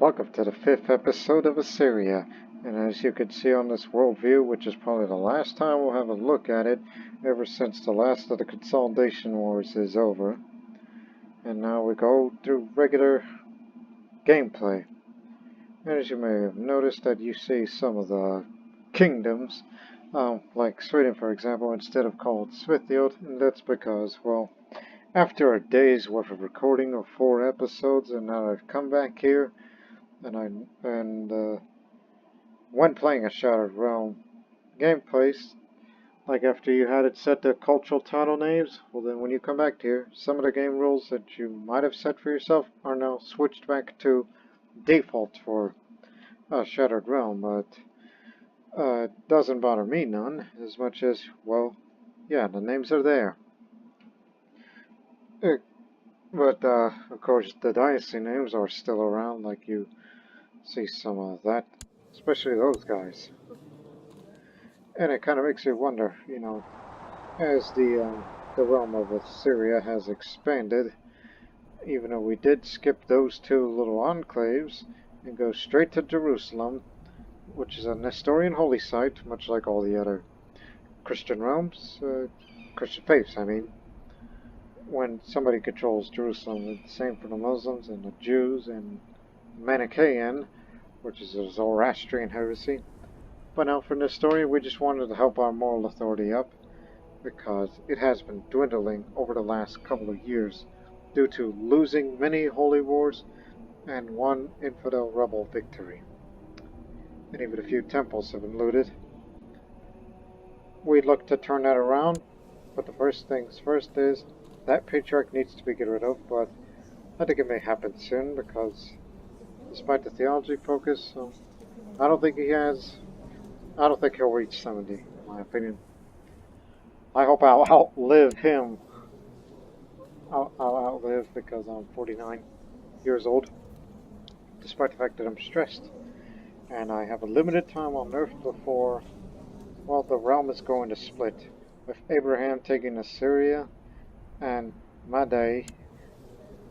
Welcome to the 5th episode of Assyria, and as you can see on this worldview, which is probably the last time we'll have a look at it ever since the last of the consolidation wars is over, and now we go through regular gameplay. And as you may have noticed that you see some of the kingdoms, like Sweden for example, instead of called Swithield, and that's because, well, after a day's worth of recording of 4 episodes, and now I've come back here, and when playing a Shattered Realm gameplays, like after you had it set to cultural title names, well then when you come back here, some of the game rules that you might have set for yourself are now switched back to default for Shattered Realm, but it doesn't bother me none, as much as, well, yeah, the names are there. But, of course, the dynasty names are still around, like you see some of that, especially those guys. And it kind of makes you wonder, you know, as the realm of Assyria has expanded, even though we did skip those 2 little enclaves and go straight to Jerusalem, which is a Nestorian holy site, much like all the other Christian realms, Christian faiths, I mean. When somebody controls Jerusalem, it's the same for the Muslims and the Jews and Manichaean, which is a Zoroastrian heresy. But now for Nestorian, we just wanted to help our moral authority up, because it has been dwindling over the last couple of years due to losing many holy wars and 1 infidel rebel victory. And even a few temples have been looted. We look to turn that around, but the first things first is that patriarch needs to be get rid of, but I think it may happen soon, because despite the theology focus, I don't think he'll reach 70, in my opinion. I hope I'll outlive him. I'll outlive, because I'm 49 years old, despite the fact that I'm stressed. And I have a limited time on Earth before, well, the realm is going to split, with Abraham taking Assyria and Madai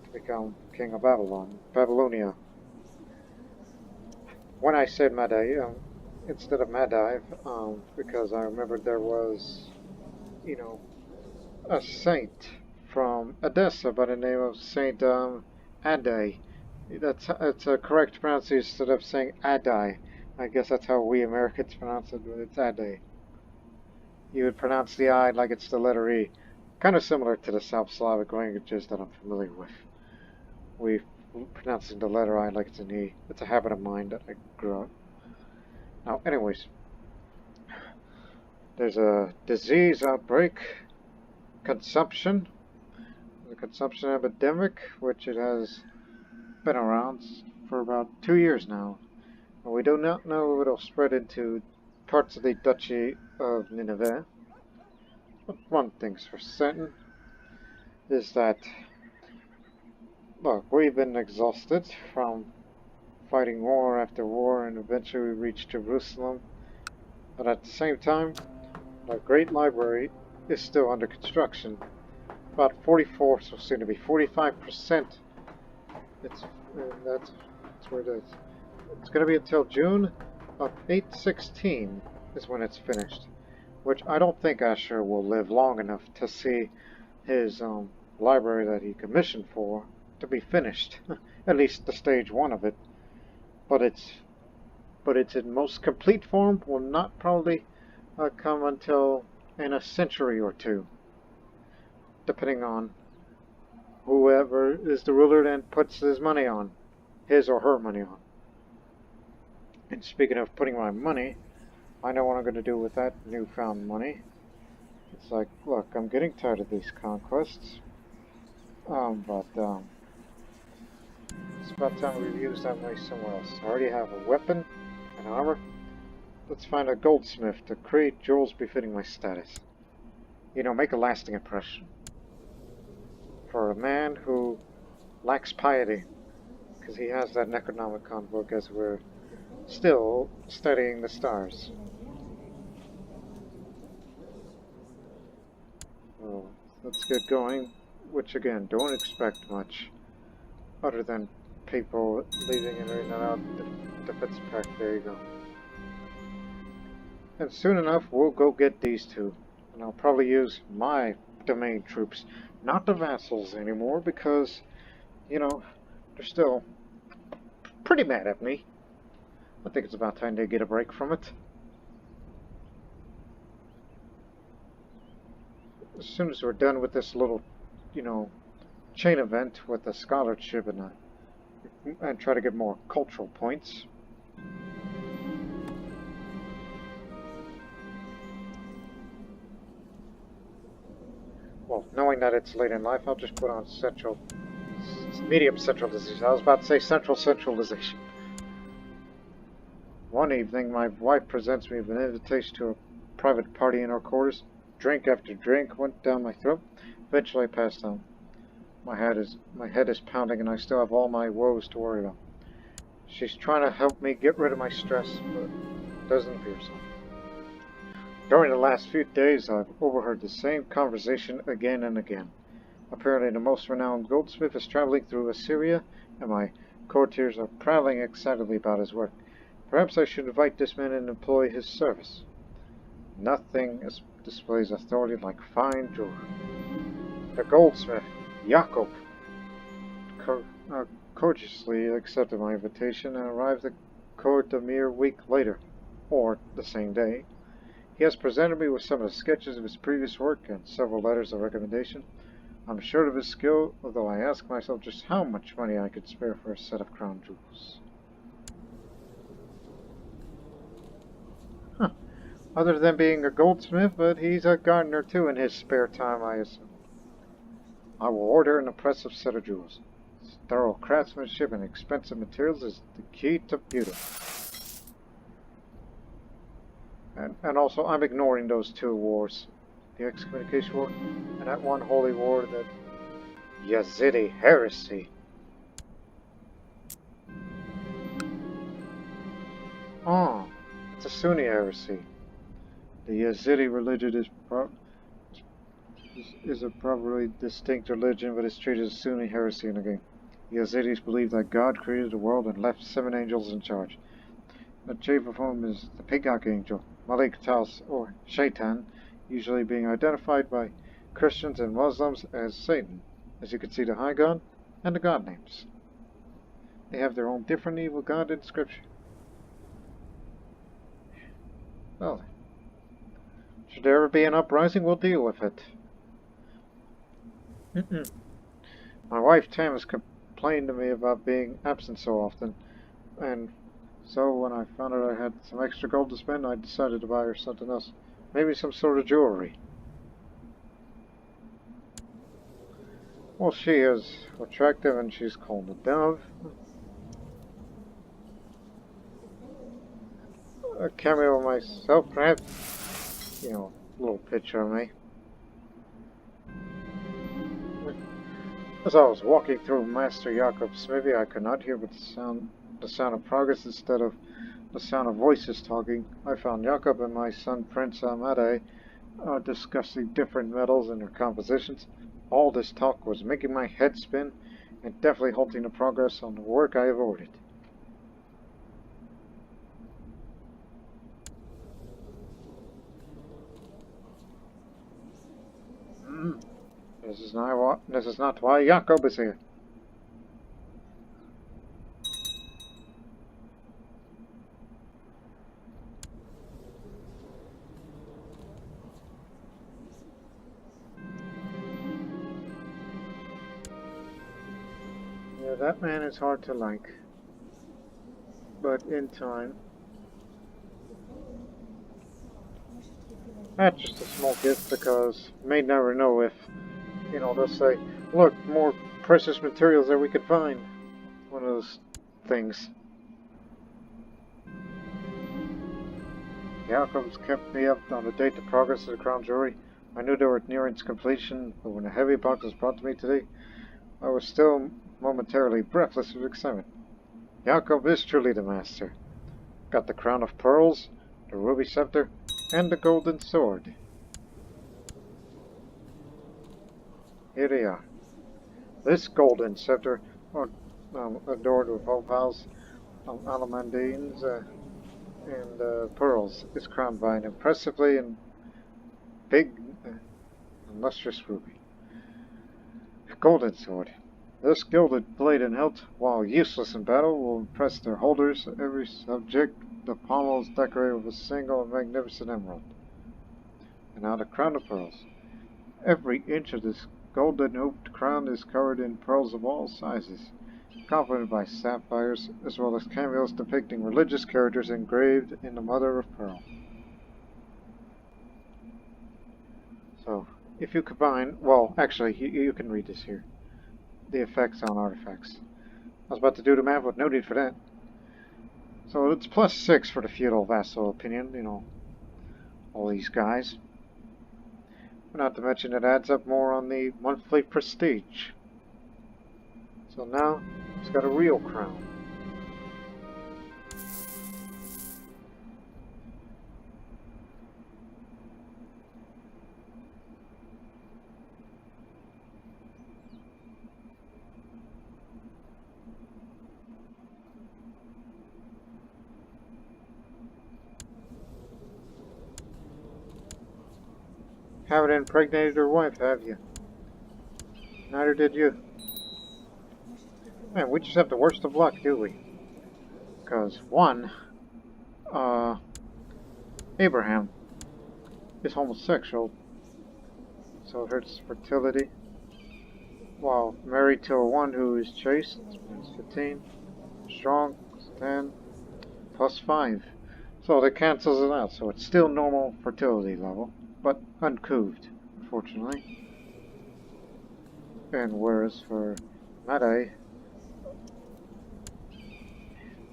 to become king of Babylonia. When I said Madai, instead of Madai, because I remembered there was, you know, a saint from Edessa by the name of Saint Adai. That's a correct pronunciation instead of saying Adai. I guess that's how we Americans pronounce it, but it's Adai. You would pronounce the I like it's the letter E. Kind of similar to the South Slavic languages that I'm familiar with. We pronouncing the letter I like it's an E. It's a habit of mine that I grew up. Now, anyways, there's a disease outbreak, consumption, the consumption epidemic, which it has been around for about 2 years now. And we do not know if it'll spread into parts of the Duchy of Nineveh. But one thing's for certain is that, look, we've been exhausted from fighting war after war, and eventually we reached Jerusalem. But at the same time, the Great Library is still under construction. About 44, so soon to be 45%. That's where it is. It's going to be until June of 816 is when it's finished. Which I don't think Ashur will live long enough to see his library that he commissioned for to be finished. At least the stage 1 of it. But its in most complete form will not probably come until in a century or 2, depending on whoever is the ruler and puts his money on, his or her money on. And speaking of putting my money, I know what I'm going to do with that newfound money. It's like, look, I'm getting tired of these conquests. But it's about time we use that money somewhere else. I already have a weapon and armor. Let's find a goldsmith to create jewels befitting my status. You know, make a lasting impression. For a man who lacks piety, because he has that Necronomicon book as we're still studying the stars. Well, let's get going, which again, don't expect much, other than people leaving and in and out the defense pack. There you go. And soon enough, we'll go get these two. And I'll probably use my domain troops, not the vassals anymore, because, you know, they're still pretty mad at me. I think it's about time they get a break from it. As soon as we're done with this little, you know, chain event with the scholarship and try to get more cultural points. Well, knowing that it's late in life, I'll just put on medium centralization. I was about to say central centralization. One evening, my wife presents me with an invitation to a private party in our quarters. Drink after drink went down my throat. Eventually, I passed out. My head is pounding, and I still have all my woes to worry about. She's trying to help me get rid of my stress, but it doesn't appear so. During the last few days, I've overheard the same conversation again and again. Apparently, the most renowned goldsmith is traveling through Assyria, and my courtiers are prattling excitedly about his work. Perhaps I should invite this man and employ his service. Nothing displays authority like fine jewelry. The goldsmith, Jakob, courteously accepted my invitation and arrived at court a mere week later, or the same day. He has presented me with some of the sketches of his previous work and several letters of recommendation. I'm assured of his skill, although I ask myself just how much money I could spare for a set of crown jewels. Other than being a goldsmith, but he's a gardener too in his spare time, I assume. I will order an impressive set of jewels. Thorough craftsmanship and expensive materials is the key to beauty. And also, I'm ignoring those two wars. The excommunication war, and that one holy war, that Yazidi heresy. Oh, it's a Sunni heresy. The Yazidi religion is a probably distinct religion, but is treated as Sunni heresy in the game. The Yazidis believe that God created the world and left 7 angels in charge. The chief of whom is the pig archangel, Malik Taus, or Shaitan, usually being identified by Christians and Muslims as Satan. As you can see, the high god and the god names. They have their own different evil god in scripture. Well, should there ever be an uprising, we'll deal with it. My wife Tam has complained to me about being absent so often, and so when I found out I had some extra gold to spend, I decided to buy her something else. Maybe some sort of jewelry. Well, she is attractive and she's called a dove. A cameo of myself, perhaps. You know, a little picture of me. As I was walking through Master Jakob's smithy, I could not hear but the sound of progress instead of the sound of voices talking. I found Jakob and my son Prince Amadei discussing different metals and their compositions. All this talk was making my head spin and definitely halting the progress on the work I have ordered. This is not why Jakob is here. Yeah, that man is hard to like. But in time. That's just a small gift because you may never know if, you know, they'll say, look, more precious materials that we could find. One of those things. Jacobs kept me up on the date the progress of the crown jewelry. I knew they were nearing its completion, but when the heavy box was brought to me today, I was still momentarily breathless with excitement. Jakob is truly the master. Got the crown of pearls, the ruby scepter, and the golden sword. Here they are. This golden scepter, or adorned with opals, alamandines, and pearls, is crowned by an impressively and big and lustrous ruby. A golden sword. This gilded blade and hilt, while useless in battle, will impress their holders. Every subject, the pommel is decorated with a single and magnificent emerald. And now the crown of pearls. Every inch of this golden hooped crown is covered in pearls of all sizes, complemented by sapphires, as well as cameos depicting religious characters engraved in the mother of pearl. So, if you combine, well, actually, you can read this here. The effects on artifacts. I was about to do the math, but no need for that. So it's +6 for the feudal vassal opinion, you know, all these guys. Not to mention it adds up more on the monthly prestige. So now, it's got a real crown. Haven't impregnated her wife, have you? Neither did you. Man, we just have the worst of luck, do we? Because, one, Abraham is homosexual, so it hurts fertility. While married to one who is chaste, is 15, strong, 10, +5. So that cancels it out, so it's still normal fertility level, but uncouth, unfortunately. And whereas for Madai,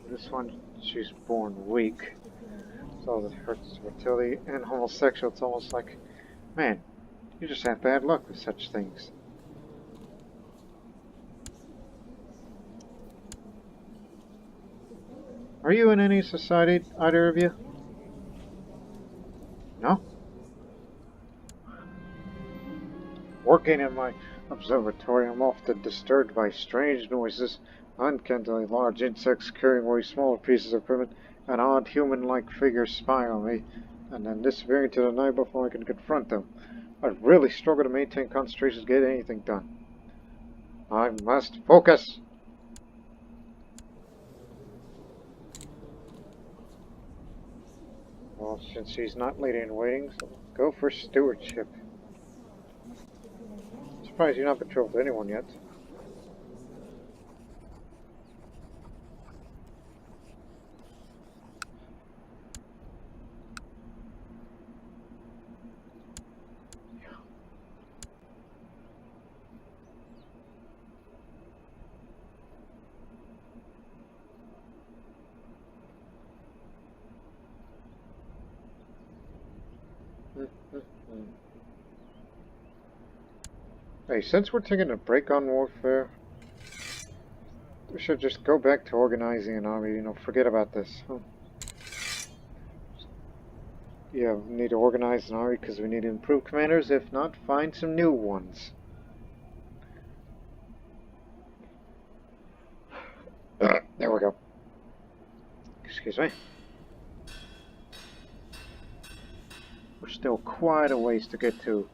this one, she's born weak, so that hurts fertility. And homosexual, it's almost like, man, you just have bad luck with such things. Are you in any society, either of you? No? Working in my observatory, I'm often disturbed by strange noises, uncannily large insects carrying away smaller pieces of equipment, and odd human-like figures spy on me, and then disappearing into the night before I can confront them. I really struggle to maintain concentration to get anything done. I must focus! Well, since she's not lady in waiting, so go for stewardship. Surprised you're not betrothed to anyone yet. Hey, since we're taking a break on warfare, we should just go back to organizing an army, you know, forget about this. Yeah, we need to organize an army because we need to improve commanders, if not, find some new ones. There we go. Excuse me. We're still quite a ways to get to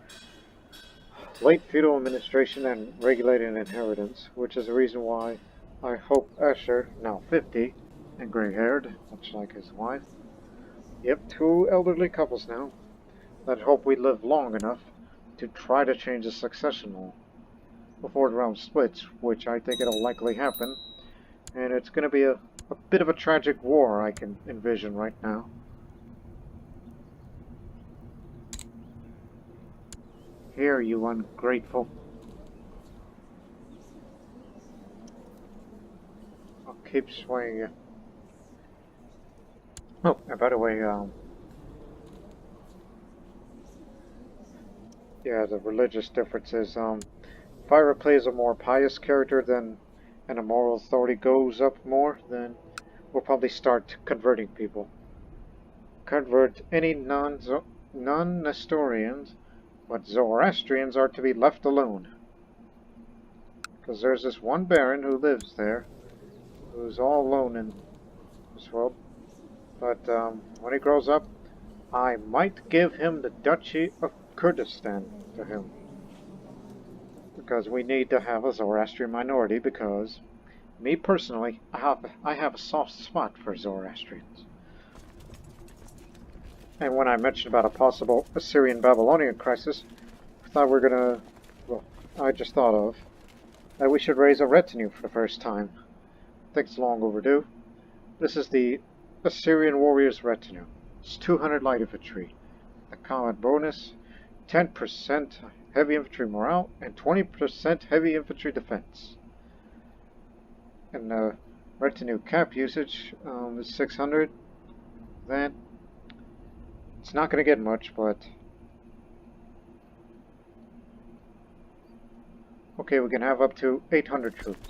late feudal administration and regulated inheritance, which is the reason why I hope Ashur, now 50 and gray-haired, much like his wife, yep, 2 elderly couples now, that hope we live long enough to try to change the succession law before the realm splits, which I think it'll likely happen, and it's going to be a bit of a tragic war I can envision right now. Here, you ungrateful. I'll keep swaying you. Oh, and by the way, yeah, the religious differences, if I replace a more pious character then, and a moral authority goes up more, then we'll probably start converting people. Convert any non-Nestorians, but Zoroastrians are to be left alone. Because there's this one baron who lives there, who's all alone in this world. But when he grows up, I might give him the Duchy of Kurdistan to him. Because we need to have a Zoroastrian minority, because me personally, I have a soft spot for Zoroastrians. And when I mentioned about a possible Assyrian-Babylonian crisis, I thought we were gonna, well, I just thought of that we should raise a retinue for the first time. I think it's long overdue. This is the Assyrian Warriors Retinue. It's 200 light infantry, a combat bonus, 10% heavy infantry morale, and 20% heavy infantry defense. And the retinue cap usage is 600. That it's not going to get much, but okay, we can have up to 800 troops.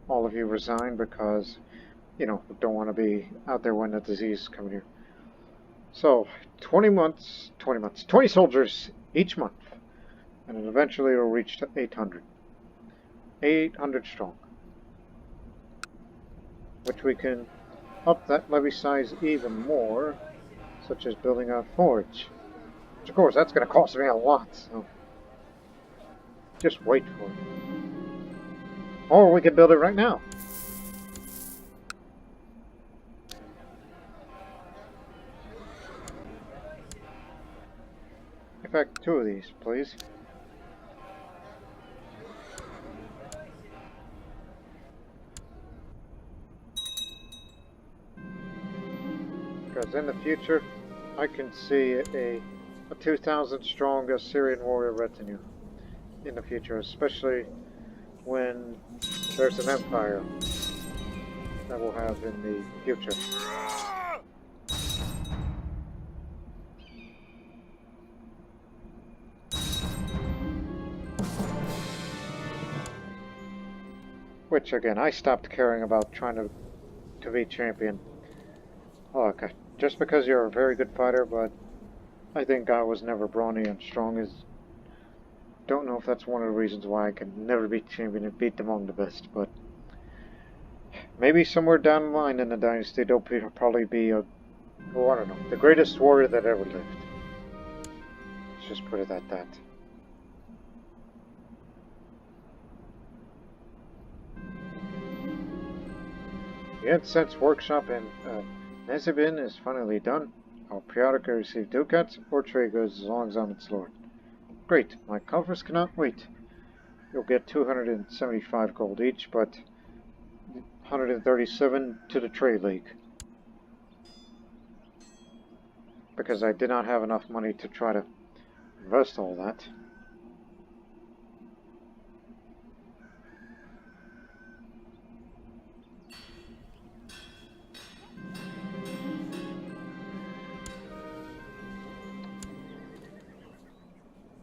All of you resign because, you know, we don't want to be out there when the disease is coming here. So, 20 soldiers each month. And then eventually it'll reach to 800. 800 strong. Which we can up that levy size even more, such as building a forge. Which of course, that's going to cost me a lot, so just wait for it. Or we can build it right now. In fact, 2 of these, please. Because in the future, I can see a 2,000 strong Assyrian warrior retinue in the future, especially when there's an empire that we'll have in the future. Which again, I stopped caring about trying to be champion. Oh, okay. Just because you're a very good fighter, but I think I was never brawny and strong is. Don't know if that's one of the reasons why I can never be champion and beat among the best, but maybe somewhere down the line in the dynasty there'll probably be a, oh, I don't know, the greatest warrior that ever lived. Let's just put it at that. The incense workshop in Nezibin is finally done. I'll periodically receive ducats or trade goods as long as I'm its lord. Great, my coffers cannot wait. You'll get 275 gold each, but 137 to the trade league. Because I did not have enough money to try to invest all that.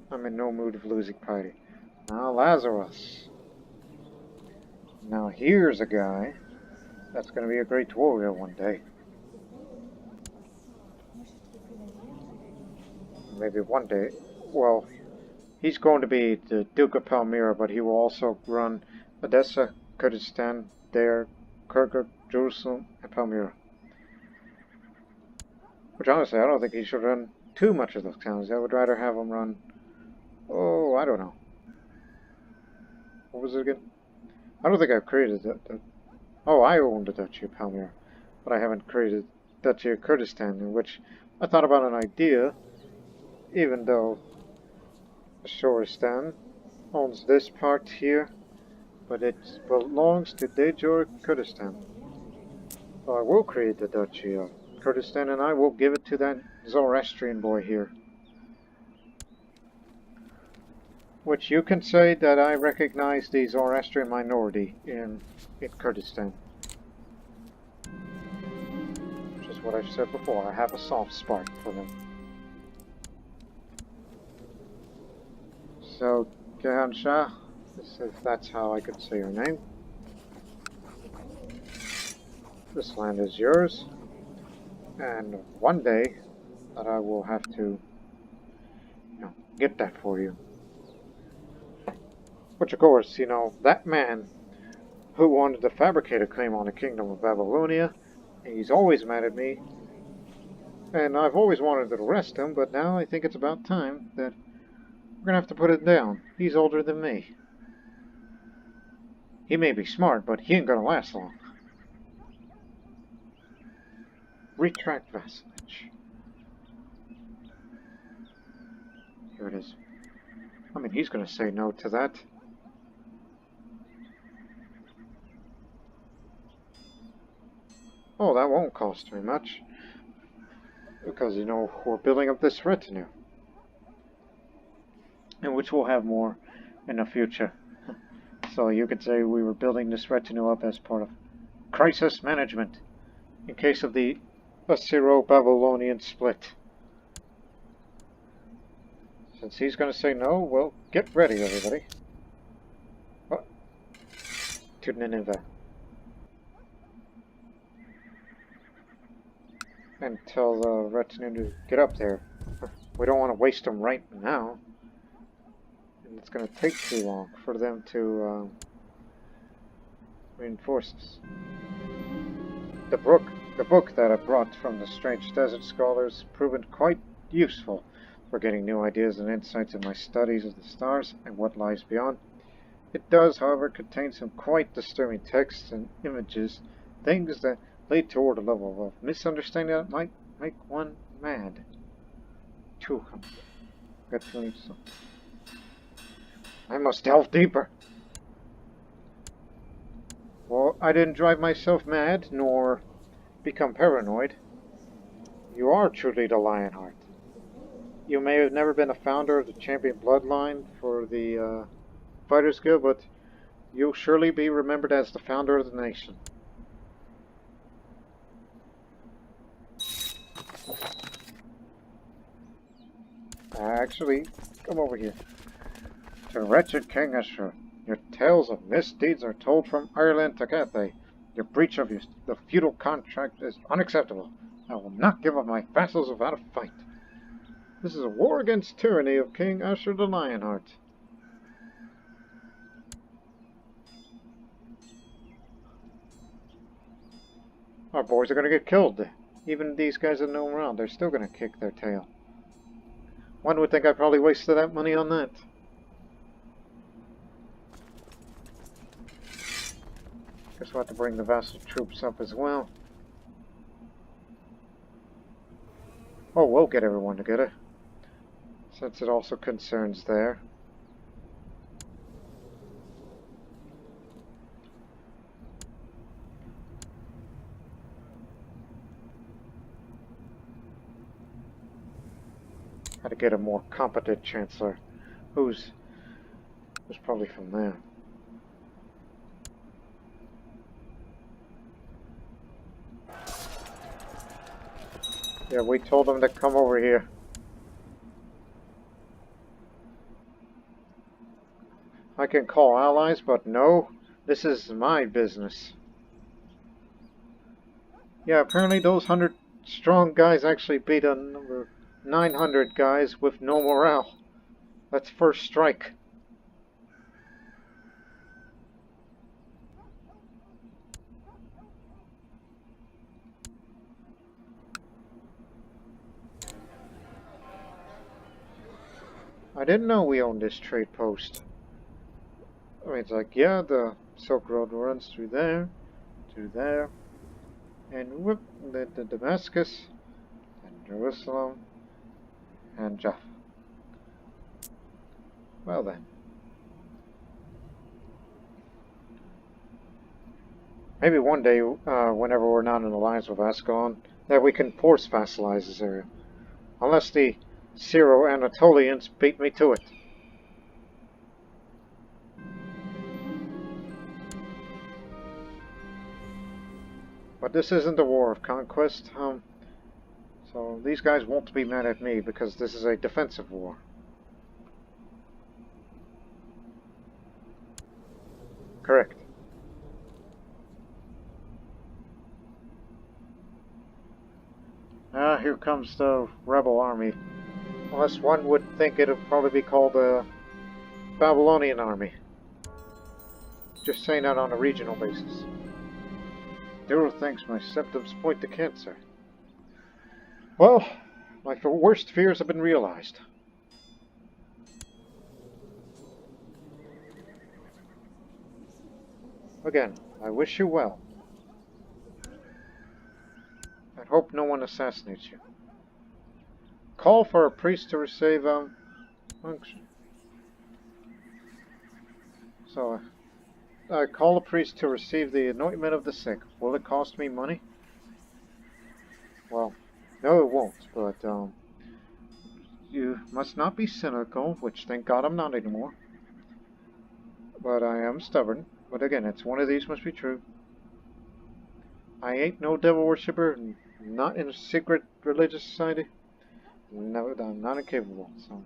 I'm in no mood of losing party. Now Lazarus. Now here's a guy that's going to be a great warrior one day. Maybe one day. Well, he's going to be the Duke of Palmyra, but he will also run Edessa, Kurdistan, Dare, Kirkuk, Jerusalem, and Palmyra. Which honestly, I don't think he should run too much of those towns. I would rather have him run, oh, I don't know. What was it again? I don't think I've created that. Oh, I own the Duchy of Palmyra, but I haven't created Duchy of Kurdistan, in which I thought about an idea, even though Asoristan owns this part here, but it belongs to de jure Kurdistan. So I will create the Duchy of Kurdistan, and I will give it to that Zoroastrian boy here. Which you can say that I recognize the Zoroastrian minority in Kurdistan. Which is what I've said before, I have a soft spot for them. So, Kehan Shah, if that's how I could say your name. This land is yours. And one day, that I will have to, get that for you. Which, of course, you know, that man who wanted to fabricate a claim on the kingdom of Babylonia, he's always mad at me, and I've always wanted to arrest him, but now I think it's about time that we're gonna have to put it down. He's older than me. He may be smart, but he ain't gonna last long. Retract vassalage. Here it is. I mean, he's gonna say no to that. Oh, that won't cost me much. Because, you know, we're building up this retinue. And which we'll have more in the future. So you could say we were building this retinue up as part of crisis management. In case of the Assyro-Babylonian split. Since he's going to say no, well, get ready, everybody. Oh, to Nineveh. And tell the retinue to get up there. We don't want to waste them right now. And it's going to take too long for them to reinforce us. The book that I brought from the strange desert scholars proven quite useful for getting new ideas and insights in my studies of the stars and what lies beyond. It does, however, contain some quite disturbing texts and images, things that lead toward a level of misunderstanding that might make one mad. Too good feeling so. I must delve deeper. Well, I didn't drive myself mad, nor become paranoid. You are truly the Lionheart. You may have never been a founder of the champion bloodline for the Fighters Guild, but you'll surely be remembered as the founder of the nation. Actually, come over here. To wretched King Ashur, your tales of misdeeds are told from Ireland to Cathay. Your breach of the feudal contract is unacceptable. I will not give up my vassals without a fight. This is a war against tyranny of King Ashur the Lionheart. Our boys are going to get killed. Even these guys that know them around, they're still going to kick their tail. One would think I probably wasted that money on that. Guess we'll have to bring the vassal troops up as well. Oh, we'll get everyone together, since it also concerns there. How to get a more competent chancellor, who's probably from there. Yeah, we told them to come over here. I can call allies, but no, this is my business. Yeah, apparently those 100 strong guys actually beat a number 900 guys with no morale. That's first strike. I didn't know we owned this trade post. I mean, it's like, yeah, the Silk Road runs through there, and whoop, the Damascus, and Jerusalem, and Jaffa. Well then. Maybe one day, whenever we're not in alliance with Ascalon, that we can force vassalize this area. Unless the Syro-Anatolians beat me to it. But this isn't a war of conquest, so these guys won't be mad at me because this is a defensive war. Correct. Here comes the rebel army. Unless one would think it would probably be called the Babylonian army. just saying that on a regional basis. Daryl thinks my symptoms point to cancer. Well, my worst fears have been realized. Again, I wish you well. I hope no one assassinates you. Call for a priest to receive, function. So, I call a priest to receive the anointment of the sick. Will it cost me money? Well, no it won't, but, you must not be cynical, which thank God I'm not anymore. But I am stubborn. But again, it's one of these must be true. I ain't no devil worshipper, and not in a secret religious society. No, I'm not incapable, so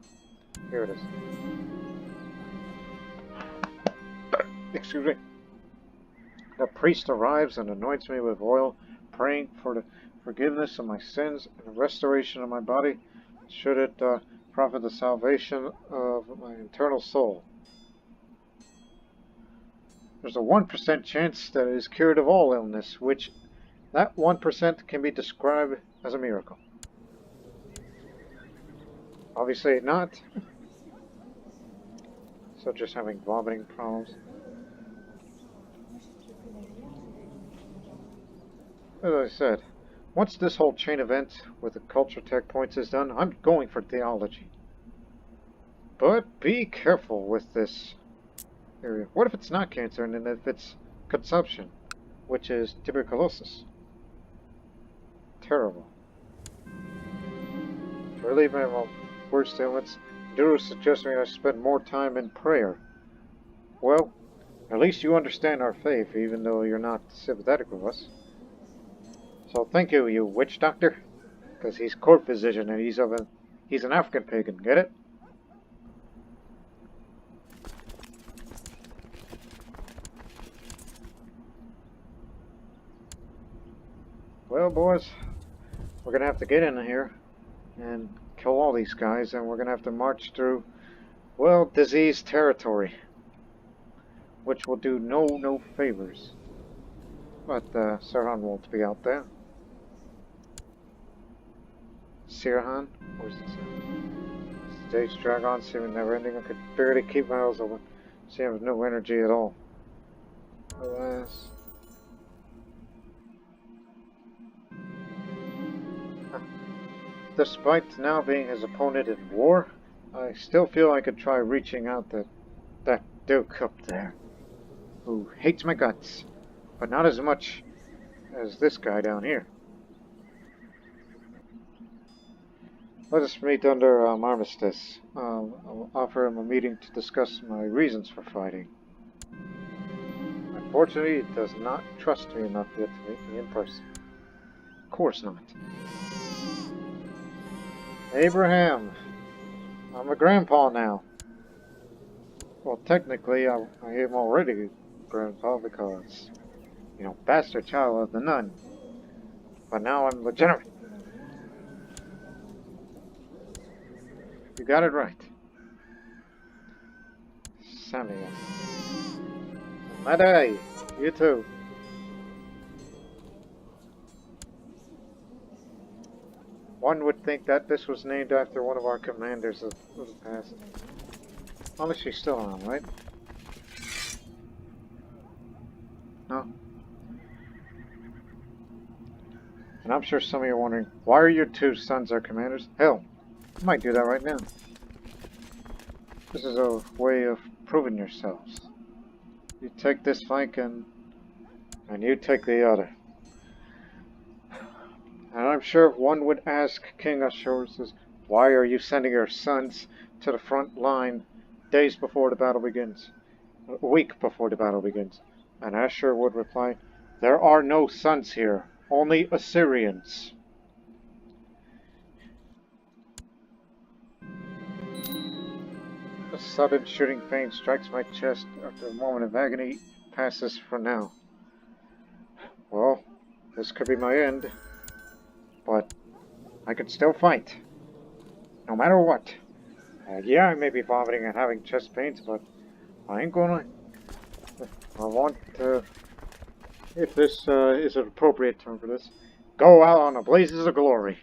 here it is. Excuse me. The priest arrives and anoints me with oil, praying for the forgiveness of my sins and the restoration of my body, should it profit the salvation of my eternal soul. There's a 1% chance that it is cured of all illness, which that 1% can be described as a miracle. Obviously not. So just having vomiting problems. As I said, once this whole chain event with the culture tech points is done, I'm going for theology. But be careful with this area. What if it's not cancer and then if it's consumption, which is tuberculosis? Terrible. To relieve my worst ailments, Duru suggests me I spend more time in prayer. Well, at least you understand our faith, even though you're not sympathetic with us. So thank you, you witch doctor, because he's court physician and he's an African pagan. Get it? Well, boys, we're gonna have to get in here and kill all these guys, and we're gonna have to march through, well, diseased territory, which will do no favors. But Sirhan won't be out there. Sirhan? Where's it? Stage drag on, seeming never ending. I could barely keep my eyes open. See, I have no energy at all. Alas. Despite now being his opponent in war, I still feel I could try reaching out to that Duke up there, who hates my guts, but not as much as this guy down here. Let us meet under armistice. I'll offer him a meeting to discuss my reasons for fighting. Unfortunately, he does not trust me enough yet to meet me in person. Of course not. Abraham, I'm a grandpa now. Well, technically, I am already grandpa because, you know, bastard child of the nun. But now I'm legitimate. You got it right. Samia. Madai, you too. One would think that this was named after one of our commanders of the past. Unless she's still on, right? No? And I'm sure some of you are wondering, why are your two sons our commanders? Hell, I might do that right now. This is a way of proving yourselves. You take this flank and you take the other. And I'm sure one would ask King Ashur, says, why are you sending your sons to the front line days before the battle begins? A week before the battle begins. And Ashur would reply, there are no sons here, only Assyrians. A sudden shooting pain strikes my chest after a moment of agony passes for now. Well, this could be my end. But I could still fight, no matter what. Yeah, I may be vomiting and having chest pains, but I ain't gonna I want to, if this is an appropriate term for this, go out on the blazes of glory.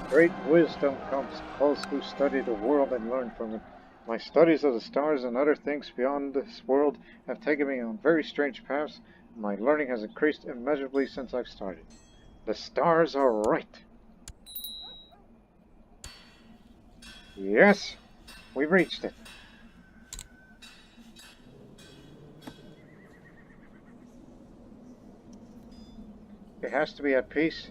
Great wisdom comes those who study the world and learn from it. My studies of the stars and other things beyond this world have taken me on very strange paths, and my learning has increased immeasurably since I've started. The stars are right. Yes, we've reached it. It has to be at peace,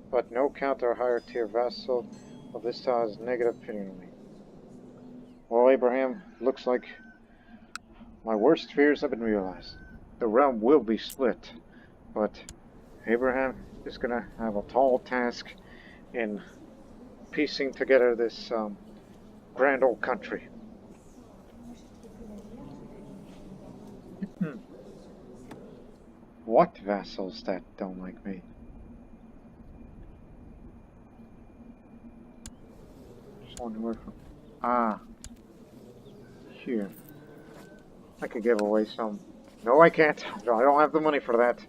but no counter or higher tier vassal of this style has negative opinion of me. Well, Abraham, looks like my worst fears have been realized. The realm will be split, but Abraham is going to have a tall task in piecing together this grand old country. What vassals that don't like me? Just wondering where from. Ah. Here. I could give away some. No, I can't. I don't have the money for that.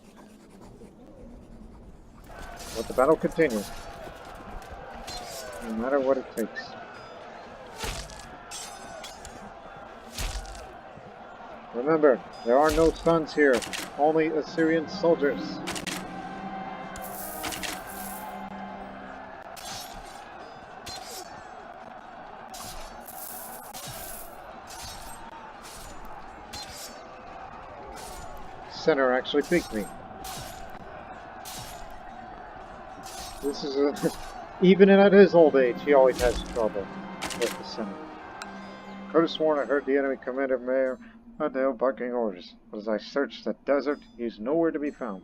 But the battle continues. No matter what it takes. Remember, there are no sons here. Only Assyrian soldiers. Center actually beat me. This is a... Even at his old age, he always has trouble with the center. Could have sworn I heard the enemy commander Mayor Adele barking orders, but as I searched the desert, he is nowhere to be found.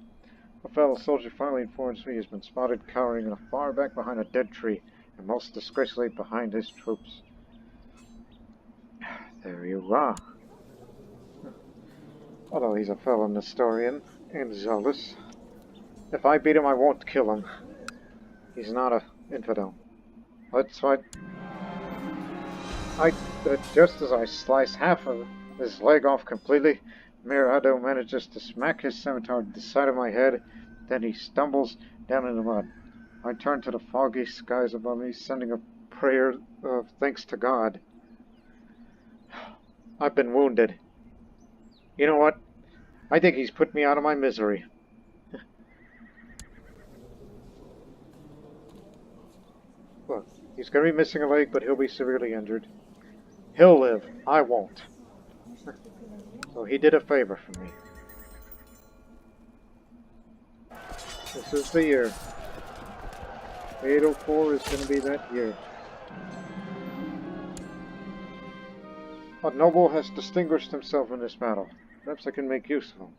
A fellow soldier finally informs me he has been spotted cowering in a far back behind a dead tree, and most disgracefully behind his troops. There you are. Although he's a fellow Nestorian and zealous. If I beat him, I won't kill him. He's not an infidel. Let's fight. Just as I slice half of his leg off completely, Mir Ado manages to smack his scimitar to the side of my head, then he stumbles down in the mud. I turn to the foggy skies above me, sending a prayer of thanks to God. I've been wounded. You know what? I think he's put me out of my misery. Look, he's going to be missing a leg, but he'll be severely injured. He'll live. I won't. So he did a favor for me. This is the year. 804 is going to be that year. A noble has distinguished himself in this battle. Perhaps I can make use of him.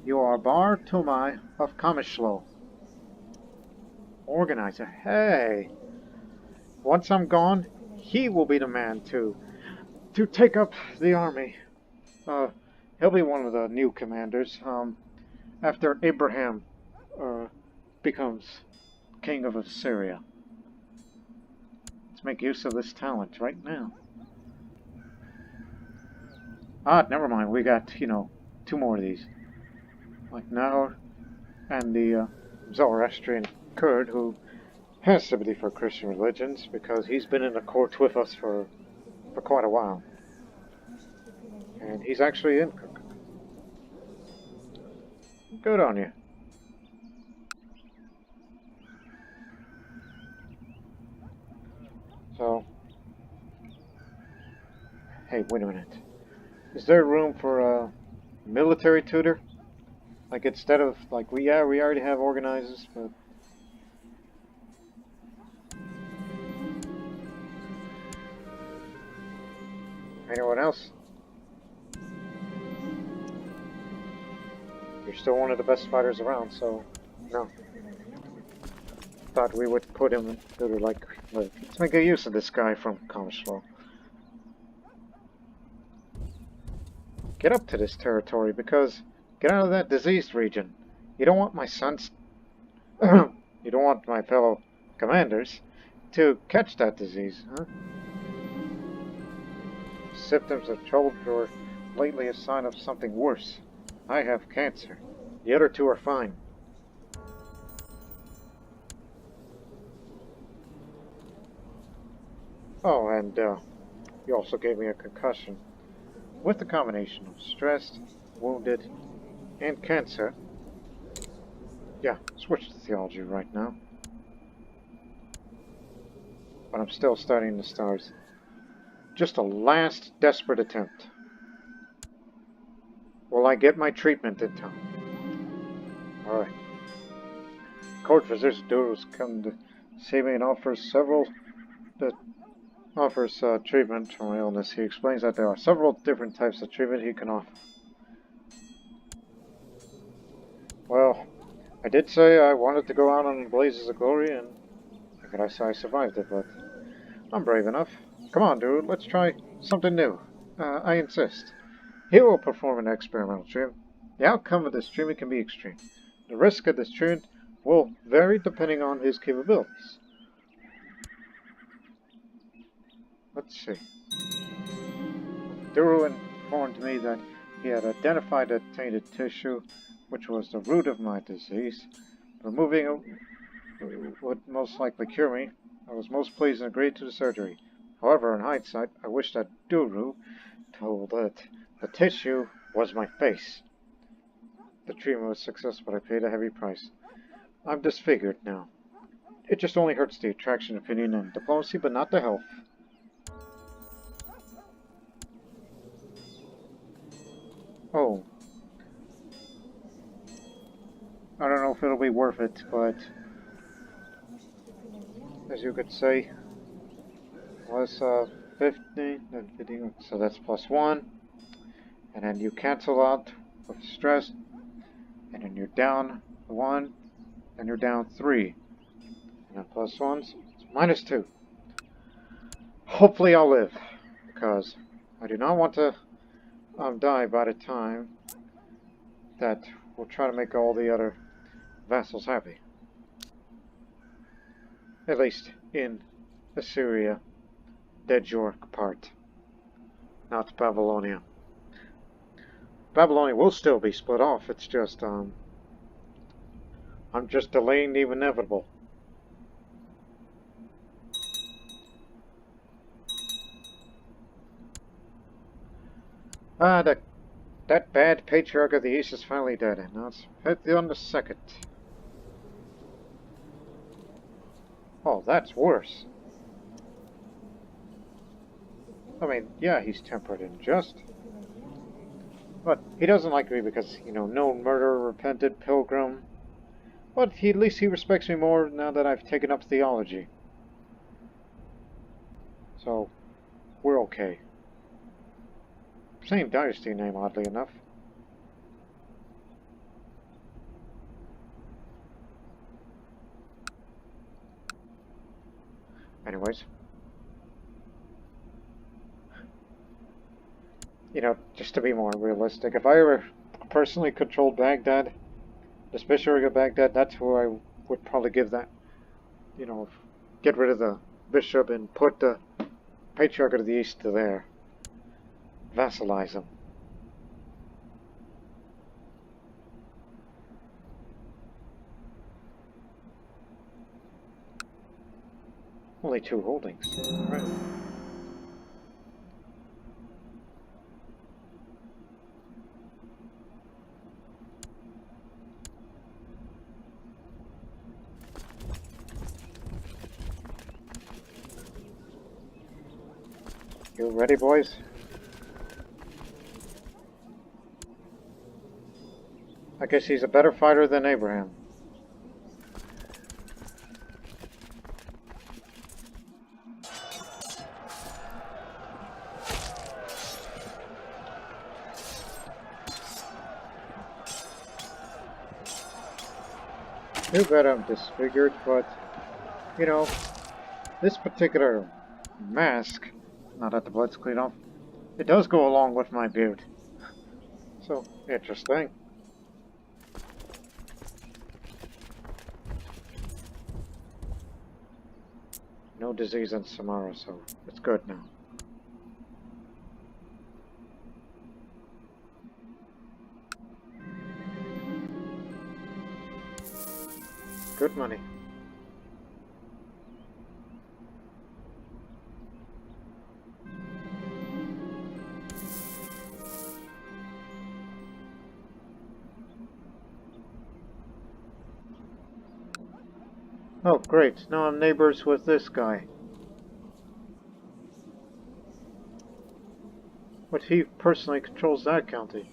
You are Bar Tumai of Kamishlo. Organizer. Hey! Once I'm gone, he will be the man to take up the army. He'll be one of the new commanders. After Abraham becomes king of Assyria. Let's make use of this talent right now. Ah, never mind. We got, 2 more of these. Like now, and the Zoroastrian Kurd, who has sympathy for Christian religions because he's been in the court with us for quite a while. And he's actually in Kirk. Good on you. So, hey, wait a minute. Is there room for a military tutor? Like instead of, we already have organizers, but... Anyone else? You're still one of the best fighters around, so no. Thought we would put him to let's make a use of this guy from Kamishlo. get up to this territory, because get out of that diseased region. You don't want my sons, you don't want my fellow commanders to catch that disease, huh? Symptoms of trouble or lately a sign of something worse. I have cancer. The other two are fine. Oh, and you also gave me a concussion. With the combination of stressed, wounded, and cancer. Yeah, switch to theology right now. But I'm still studying the stars. Just a last desperate attempt. Will I get my treatment in time? Alright. Court physician Duru's come to see me and offers treatment for my illness. He explains that there are several different types of treatment he can offer. Well, I did say I wanted to go out on blazes of glory, and I survived it, but I'm brave enough. Come on, dude, let's try something new. I insist. He will perform an experimental treatment. The outcome of this treatment can be extreme. The risk of this treatment will vary depending on his capabilities. Let's see. Duru informed me that he had identified a tainted tissue, which was the root of my disease. Removing it would most likely cure me. I was most pleased and agreed to the surgery. However, in hindsight, I wish that Duru told that the tissue was my face. The treatment was successful, but I paid a heavy price. I'm disfigured now. It just only hurts the attraction, opinion, and diplomacy, but not the health. Oh. I don't know if it'll be worth it, but as you could say, was 50, so that's +1, and then you cancel out with stress, and then you're down 1, and you're down 3, and then +1's -2. Hopefully I'll live, because I do not want to die by the time that we'll try to make all the other vassals happy. At least in Assyria, de jure part, not Babylonia. Babylonia will still be split off, it's just, I'm just delaying the inevitable. That bad patriarch of the East is finally dead, and now it's on the second. Oh, that's worse. I mean, yeah, he's temperate and just. But he doesn't like me because, no murder, repentant pilgrim. But at least he respects me more now that I've taken up theology. So, we're okay. Same dynasty name, oddly enough. Anyways. Just to be more realistic, if I ever personally controlled Baghdad, the bishopric of Baghdad, that's who I would probably give that, get rid of the bishop and put the patriarch of the East to there. Vassalize him. Only 2 holdings. Alright. You ready, boys? I guess he's a better fighter than Abraham. Too bad I'm disfigured, but, this particular mask, now that the blood's cleaned off, it does go along with my beard. So, interesting. No disease in Samara, so it's good now. Good money. Oh, great. Now I'm neighbors with this guy. But he personally controls that county.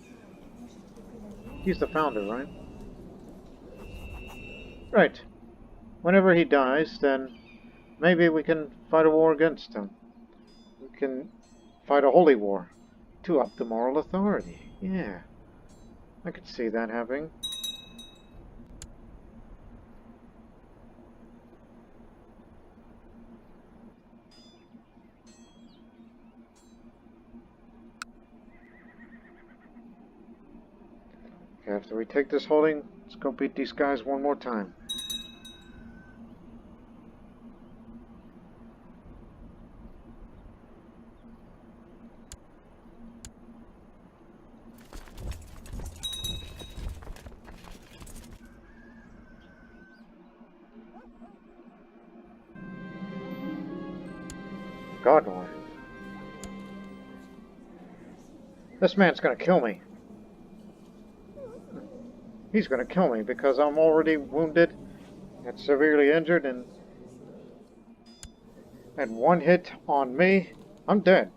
He's the founder, right? Right. Whenever he dies, then maybe we can fight a war against him. We can fight a holy war to up the moral authority. Yeah. I could see that happening. Okay, after we take this holding, let's go beat these guys one more time. God, no. This man's gonna kill me. He's gonna kill me because I'm already wounded and severely injured, and one hit on me, I'm dead.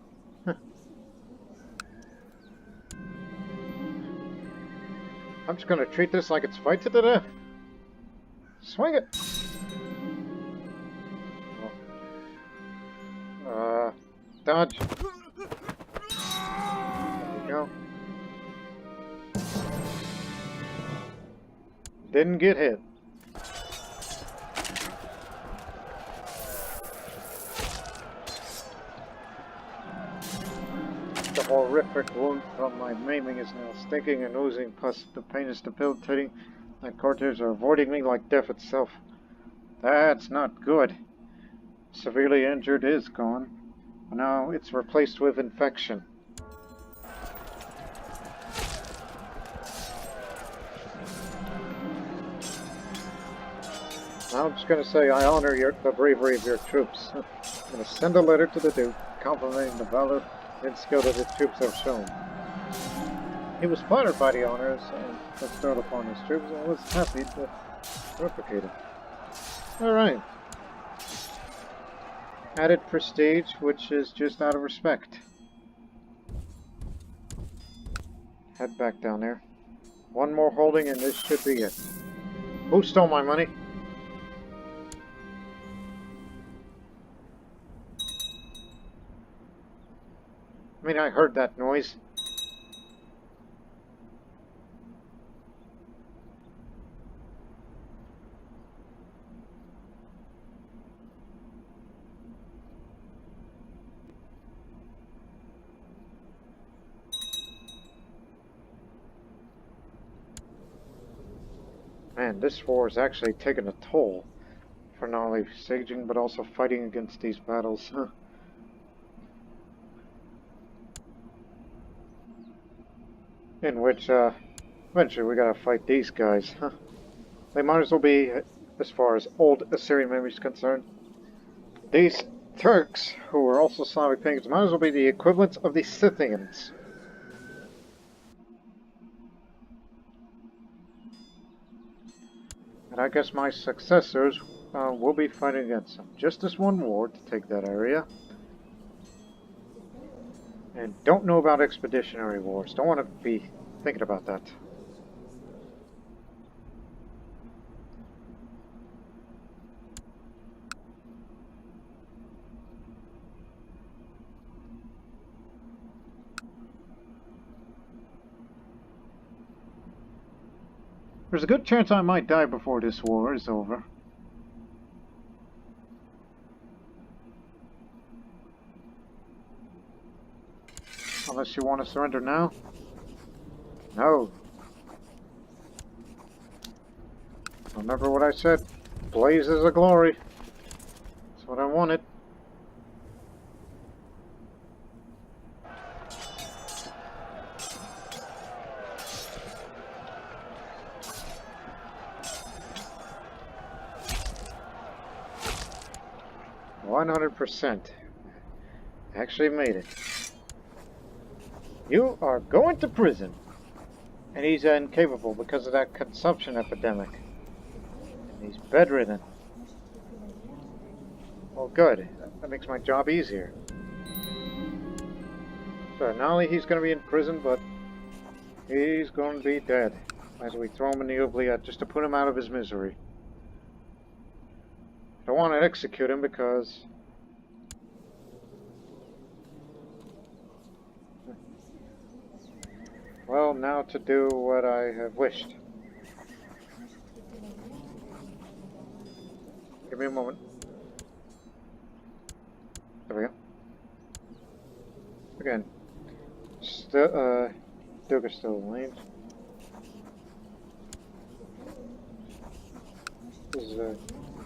I'm just gonna treat this like it's fight to the death. Swing it! Dodge. There we go. Didn't get hit. The horrific wound from my maiming is now stinking and oozing, plus the pain is debilitating. My courtiers are avoiding me like death itself. That's not good. Severely injured is gone. Now it's replaced with infection. Now I'm just going to say I honor the bravery of your troops. I'm going to send a letter to the Duke, complimenting the valor and skill that his troops have shown. He was flattered by the honors bestowed upon his troops and was happy to replicate it. Alright. Added prestige, which is just out of respect. Head back down there. One more holding and this should be it. Who stole my money? I mean, I heard that noise. Man, this war is actually taking a toll for not only sieging but also fighting against these battles. In which, eventually we gotta fight these guys. They might as well be, as far as old Assyrian memory is concerned, these Turks, who were also Slavic pagans, might as well be the equivalent of the Scythians. And I guess my successors will be fighting against them. Just this one war to take that area. And don't know about expeditionary wars. Don't want to be thinking about that. There's a good chance I might die before this war is over. Unless you want to surrender now. No. Remember what I said? Blazes of glory. That's what I wanted. %. Actually made it. You are going to prison. And he's incapable because of that consumption epidemic. And he's bedridden. Well, good. That makes my job easier. So not only he's going to be in prison, but he's going to be dead. As we throw him in the oubliette just to put him out of his misery. I don't want to execute him because... well, now to do what I have wished. Give me a moment. There we go. Again. Duke is still in lane. Is it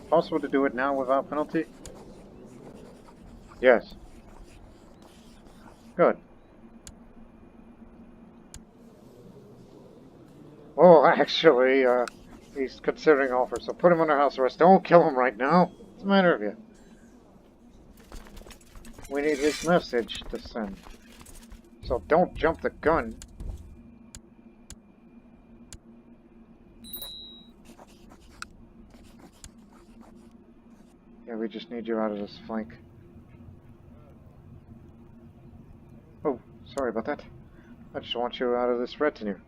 possible to do it now without penalty? Yes. Good. Oh, actually, he's considering offer, so put him under house arrest. Don't kill him right now. What's the matter with you? We need his message to send. So don't jump the gun. Yeah, we just need you out of this flank. Oh, sorry about that. I just want you out of this retinue.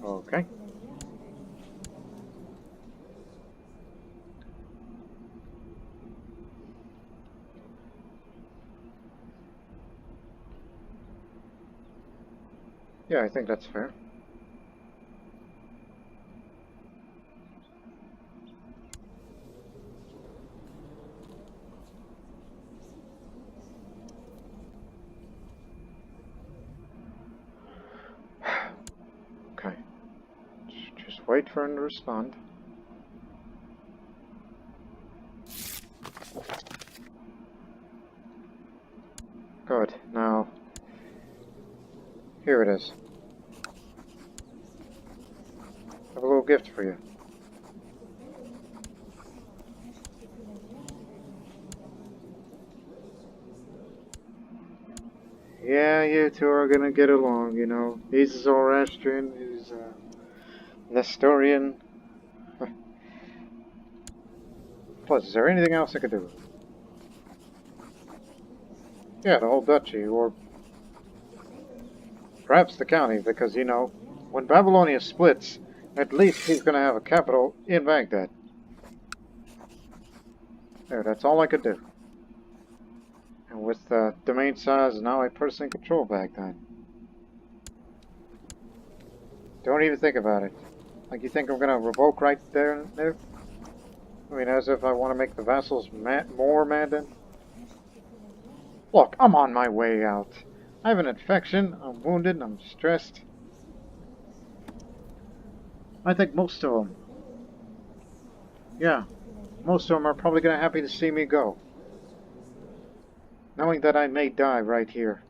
Okay. Yeah, I think that's fair. Okay. Just wait for him to respond. Good. Now, here it is. I have a little gift for you. Yeah, you two are gonna get along, you know. He's a Zoroastrian, he's a Nestorian. Plus, is there anything else I could do? Yeah, the whole duchy, or perhaps the county, because, you know, when Babylonia splits, at least he's gonna have a capital in Baghdad. There, that's all I could do. And with the domain size, now I personally control Baghdad. Don't even think about it. Like, you think I'm gonna revoke right there and there? I mean, as if I want to make the vassals more mad then? Look, I'm on my way out. I have an infection, I'm wounded, I'm stressed. I think most of them. Yeah, most of them are probably gonna be happy to see me go. Knowing that I may die right here.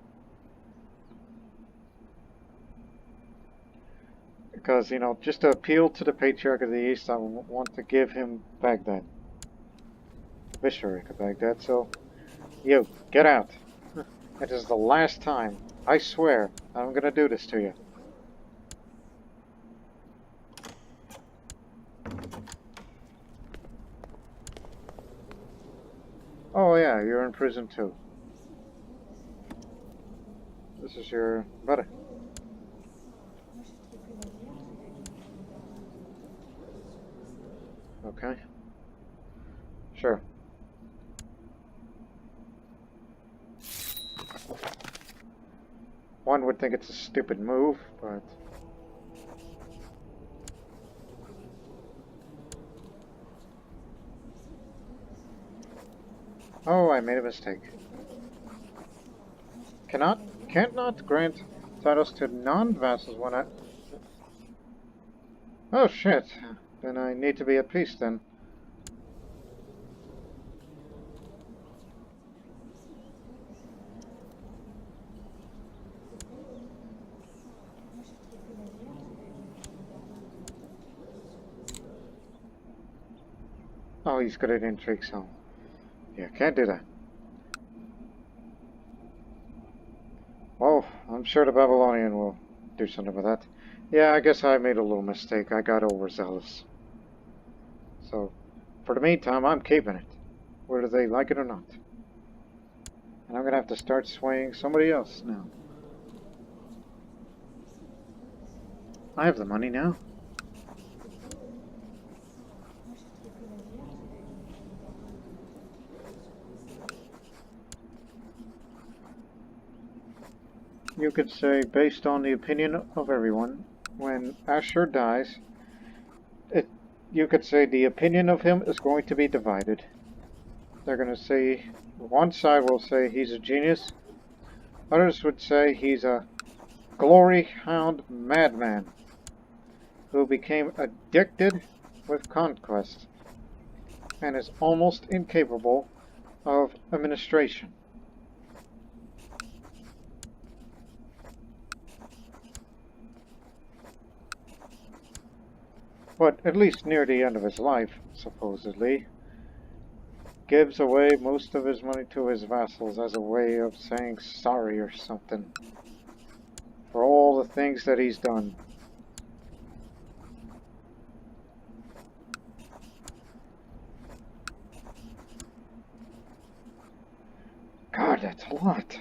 Because, you know, just to appeal to the Patriarch of the East, I want to give him Baghdad. Bishopric of Baghdad, so... you, get out. It is the last time, I swear, I'm gonna do this to you. Oh yeah, you're in prison too. This is your brother. Okay. Sure. One would think it's a stupid move, but... Oh, I made a mistake. Can't not grant titles to non-vassals when I... Oh shit. Then I need to be at peace then. Oh, he's good at intrigue, so... Yeah, can't do that. Well, I'm sure the Babylonian will do something with that. Yeah, I guess I made a little mistake. I got overzealous. So, for the meantime, I'm keeping it. Whether they like it or not. And I'm gonna have to start swaying somebody else now. I have the money now. You could say, based on the opinion of everyone, when Ashur dies, you could say the opinion of him is going to be divided. They're going to say, one side will say he's a genius, others would say he's a glory-hound madman who became addicted with conquest and is almost incapable of administration. But at least near the end of his life, supposedly, gives away most of his money to his vassals as a way of saying sorry or something for all the things that he's done. God, that's a lot.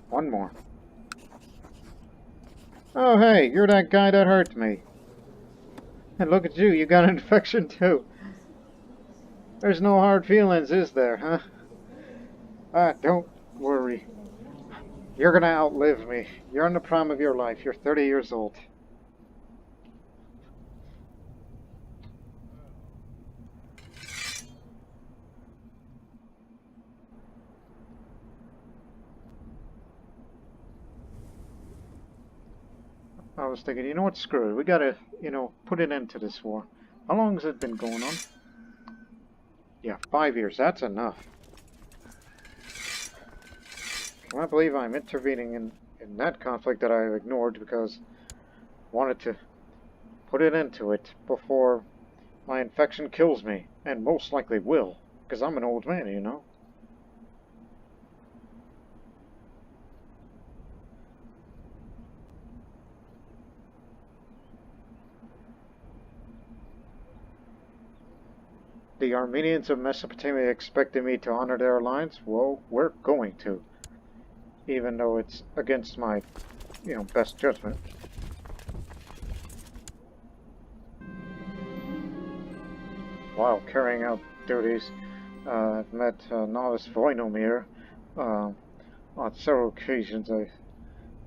One more. Oh, hey, you're that guy that hurt me. And look at you, you got an infection too. There's no hard feelings, is there, huh? Don't worry. You're gonna outlive me. You're in the prime of your life. You're 30 years old. I was thinking, you know what, screw it. We gotta, put an end to this war. How long has it been going on? Yeah, 5 years. That's enough. I can't believe I'm intervening in that conflict that I ignored because I wanted to put an end to it before my infection kills me. And most likely will, because I'm an old man, you know. The Armenians of Mesopotamia expected me to honor their alliance? Well, we're going to. Even though it's against my, best judgment. While carrying out duties, I've met novice Voinomir on several occasions.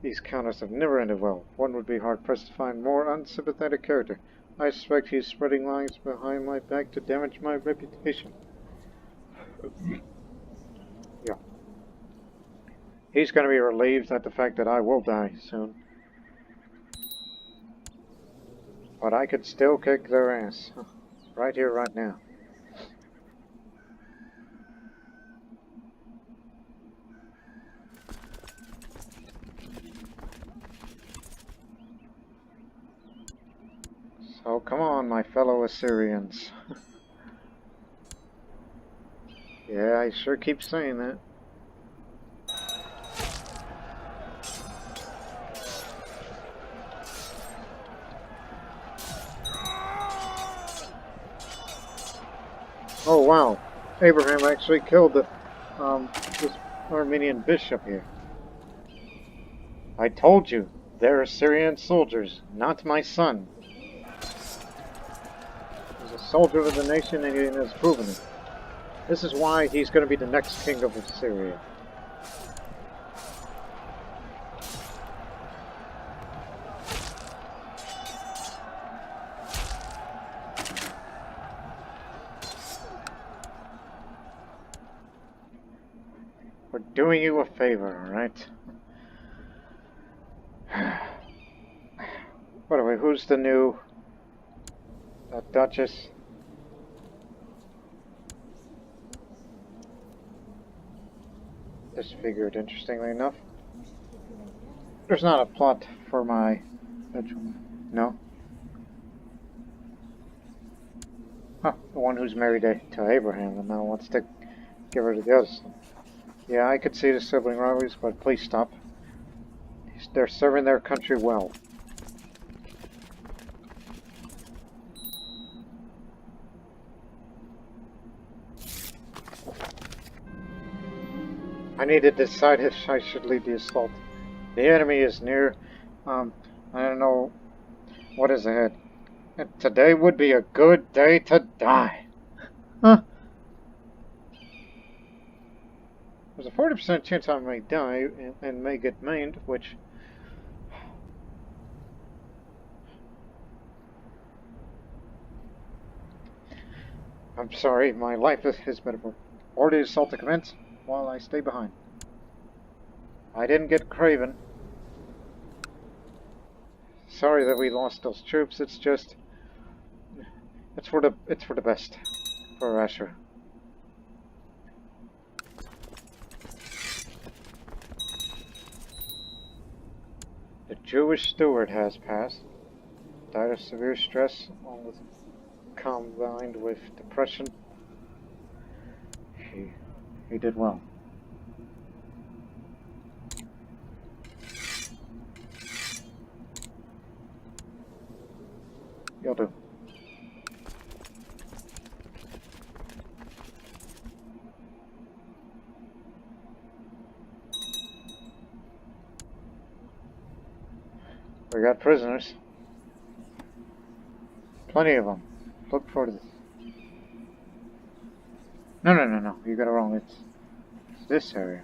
These counters have never ended well. One would be hard-pressed to find more unsympathetic character. I suspect he's spreading lies behind my back to damage my reputation. Yeah. He's going to be relieved at the fact that I will die soon. But I could still kick their ass. Right here, right now. So come on, my fellow Assyrians. Yeah, I sure keep saying that. Oh wow, Abraham actually killed this Armenian bishop here. I told you, they're Assyrian soldiers, not my son. He's a soldier of the nation and he has proven it. This is why he's going to be the next king of Assyria. We're doing you a favor, alright? By the way, who's the new Duchess? Disfigured, interestingly enough. There's not a plot for my bedroom. No? Huh, the one who's married to Abraham and now wants to give her to the others. Yeah, I could see the sibling rivalries, but please stop. They're serving their country well. I need to decide if I should lead the assault. The enemy is near. I don't know what is ahead. And today would be a good day to die. Huh? There's a 40% chance I may die and may get maimed, which... I'm sorry, my life is better. Order the assault to commence while I stay behind. I didn't get craven. Sorry that we lost those troops. It's just... It's for the best. For Ashur. The Jewish steward has passed. Died of severe stress, along with combined with depression. He did well. You'll do. We got prisoners. Plenty of them. Look for this. No. You got it wrong. It's this area.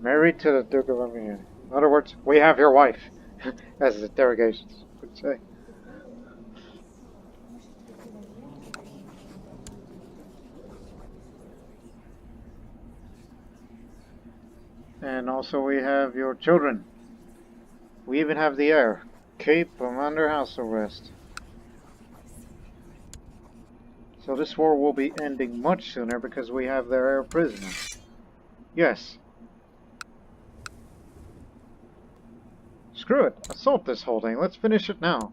Married to the Duke of Asoristan. In other words, we have your wife, as the derogations would say. And also we have your children. We even have the heir. Keep them under house arrest. So this war will be ending much sooner because we have their heir prisoner. Yes. Screw it. Assault this holding. Let's finish it now.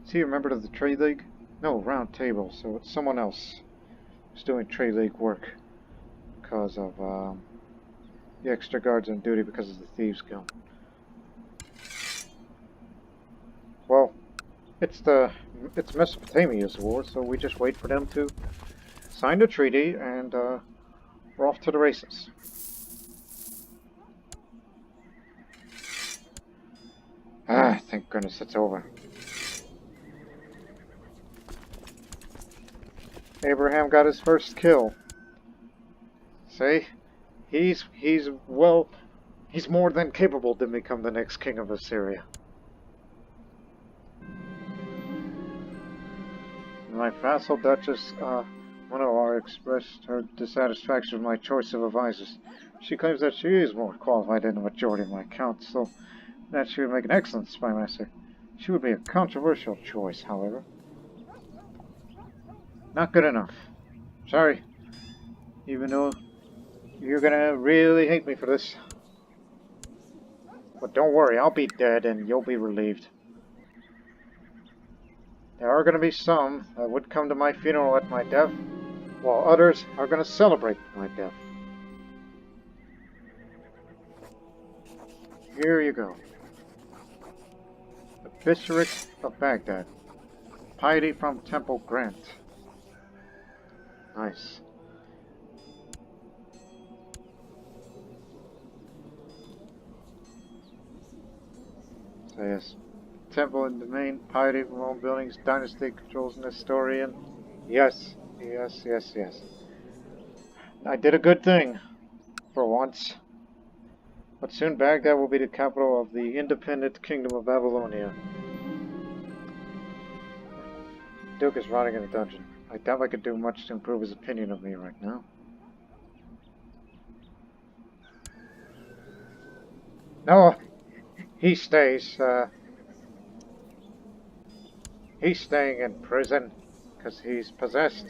See, a member of the Trade League? No, Round Table, so it's someone else who's doing Trade League work because of the extra guards on duty because of the Thieves Guild. Well, it's Mesopotamia's war, so we just wait for them to sign the treaty and we're off to the races. Ah, thank goodness it's over. Abraham got his first kill. See? He's more than capable to become the next king of Assyria. My vassal Duchess Monoar expressed her dissatisfaction with my choice of advisors. She claims that she is more qualified than the majority of my council, that she would make an excellent spy master. She would be a controversial choice, however. Not good enough. Sorry. Even though you're gonna really hate me for this. But don't worry, I'll be dead and you'll be relieved. There are gonna be some that would come to my funeral at my death, while others are gonna celebrate my death. Here you go. The Bishopric of Baghdad. Piety from Temple Grant. Nice. So yes. Temple and domain, piety from all buildings, dynasty controls Nestorian. Yes. I did a good thing. For once. But soon Baghdad will be the capital of the independent kingdom of Babylonia. Duke is rotting in a dungeon. I doubt I could do much to improve his opinion of me right now. No, he stays. He's staying in prison because he's possessed.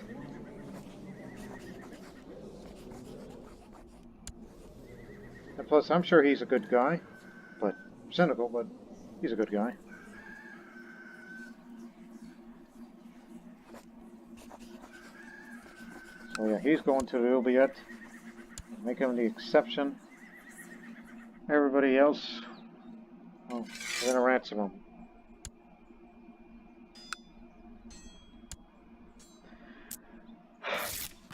And plus, I'm sure he's a good guy, but cynical, but he's a good guy. So yeah, he's going to the oubliette. Make him the exception. Everybody else, well, we're gonna ransom him.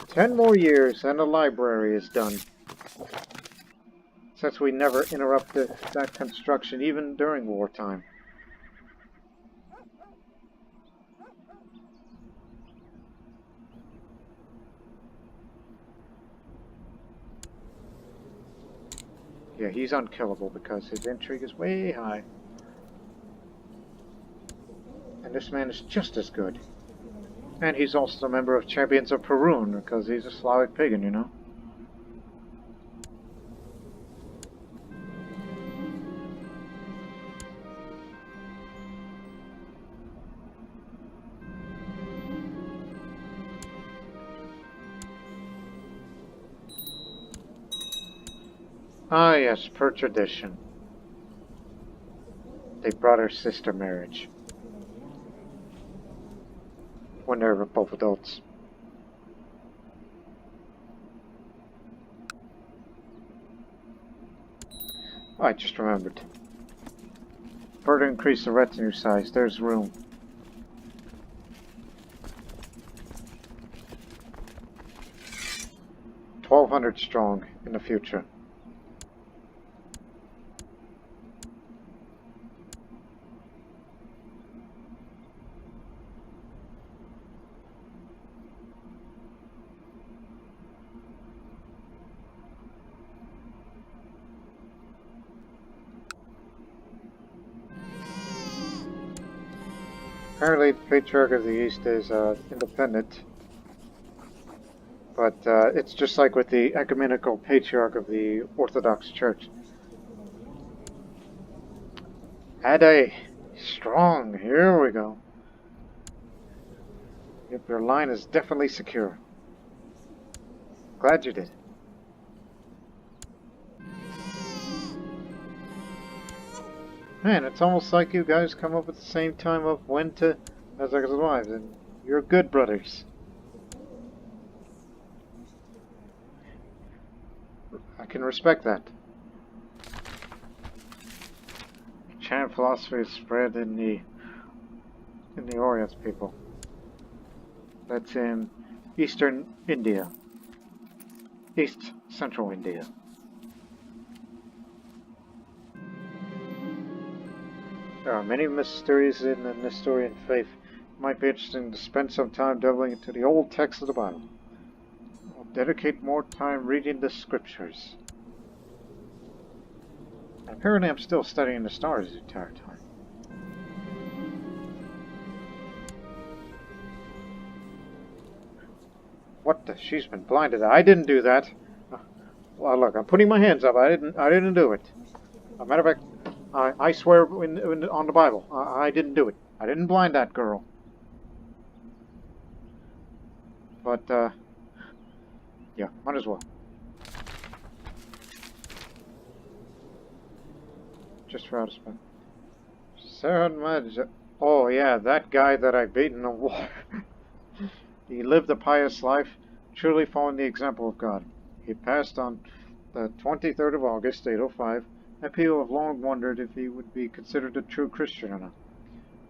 "10 more years and the library is done." Since we never interrupted that construction even during wartime. Yeah, he's unkillable because his intrigue is way high. And this man is just as good. And he's also a member of Champions of Perun because he's a Slavic pagan, you know. Ah yes, per tradition. They brother-sister marriage. When they're both adults. Oh, I just remembered. Further increase the retinue size, there's room. $1,200 strong in the future. Apparently, the Patriarch of the East is independent, but it's just like with the Ecumenical Patriarch of the Orthodox Church. Ade, strong, here we go. Yep, your line is definitely secure. Glad you did. Man, it's almost like you guys come up at the same time of when to survive, and you're good brothers. I can respect that. Chan philosophy is spread in the Orient people. That's in Eastern India. East Central India. There are many mysteries in the Nestorian faith. It might be interesting to spend some time delving into the old text of the Bible. I'll dedicate more time reading the scriptures. Apparently I'm still studying the stars the entire time. What the? She's been blinded. I didn't do that. Well, look, I'm putting my hands up. I didn't do it. As a matter of fact, I swear on the Bible, I didn't do it. I didn't blind that girl. But, yeah, might as well. Just for out of spend. Oh, yeah, that guy that I beat in the war. He lived a pious life, truly following the example of God. He passed on the 23rd of August, 805, and people have long wondered if he would be considered a true Christian or not.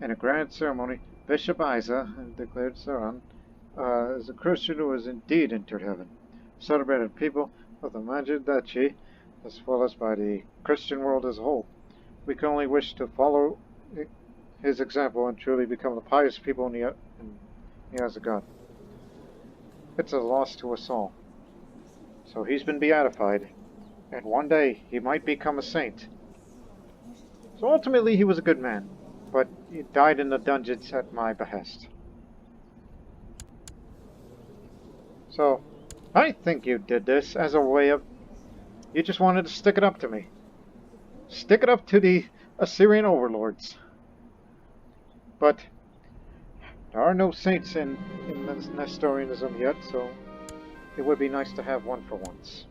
In a grand ceremony, Bishop Isa declared Saran as a Christian who has indeed entered heaven. Celebrated people of the Majid Duchy, as well as by the Christian world as a whole. We can only wish to follow his example and truly become the pious people in the eyes of God. It's a loss to us all. So he's been beatified. and one day he might become a saint. So ultimately he was a good man, but he died in the dungeons at my behest. So, I think you did this as a way of... You just wanted to stick it up to me. Stick it up to the Assyrian overlords. But there are no saints in Nestorianism yet, so it would be nice to have one for once.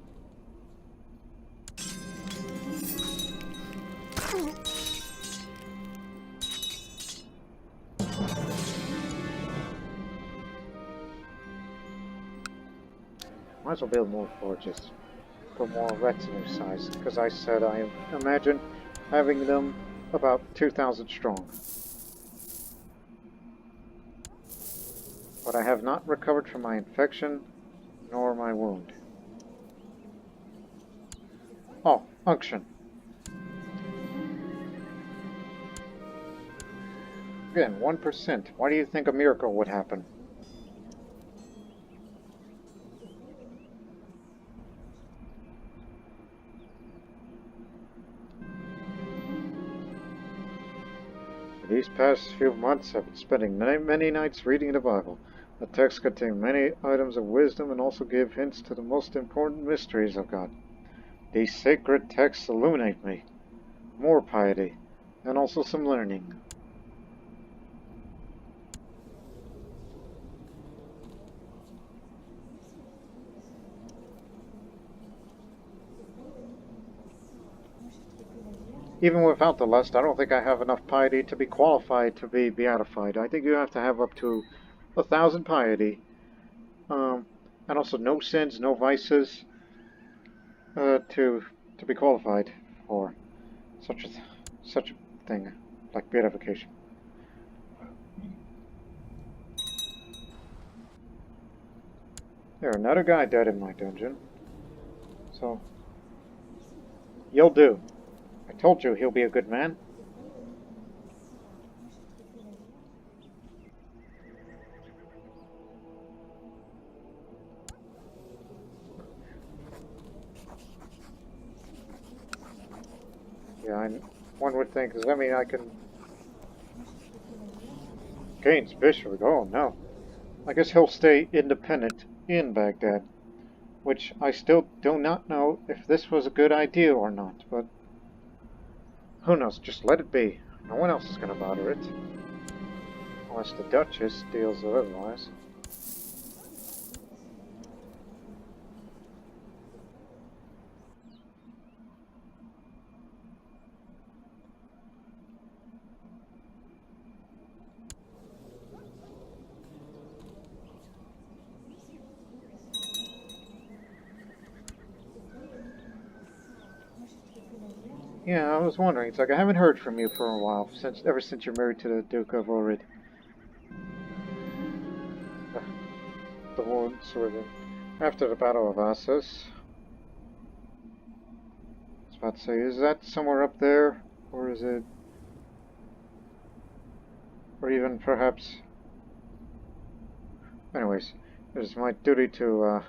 Might as well build more forges for more retinue size, because I said I imagine having them about 2,000 strong. But I have not recovered from my infection, nor my wound. Oh, unction. Again, 1%. Why do you think a miracle would happen? These past few months I've been spending many nights reading the Bible. The text contains many items of wisdom and also give hints to the most important mysteries of God. These sacred texts illuminate me. More piety, and also some learning. Even without the lust, I don't think I have enough piety to be qualified to be beatified. I think you have to have up to 1,000 piety, and also no sins, no vices, to be qualified for such a thing like beatification. There's another guy dead in my dungeon, so you'll do. I told you he'll be a good man. Yeah, one would think, does that mean I can... Gaines Bishop? Oh, no. I guess he'll stay independent in Baghdad, which I still do not know if this was a good idea or not, but... Who knows? Just let it be. No one else is going to bother it. Unless the Duchess deals otherwise. Yeah, I was wondering. It's like I haven't heard from you for a while, ever since you're married to the Duke of Asoristan. The wound sort of after the Battle of Assos. I was about to say, is that somewhere up there, or is it, or even perhaps? Anyways, it is my duty to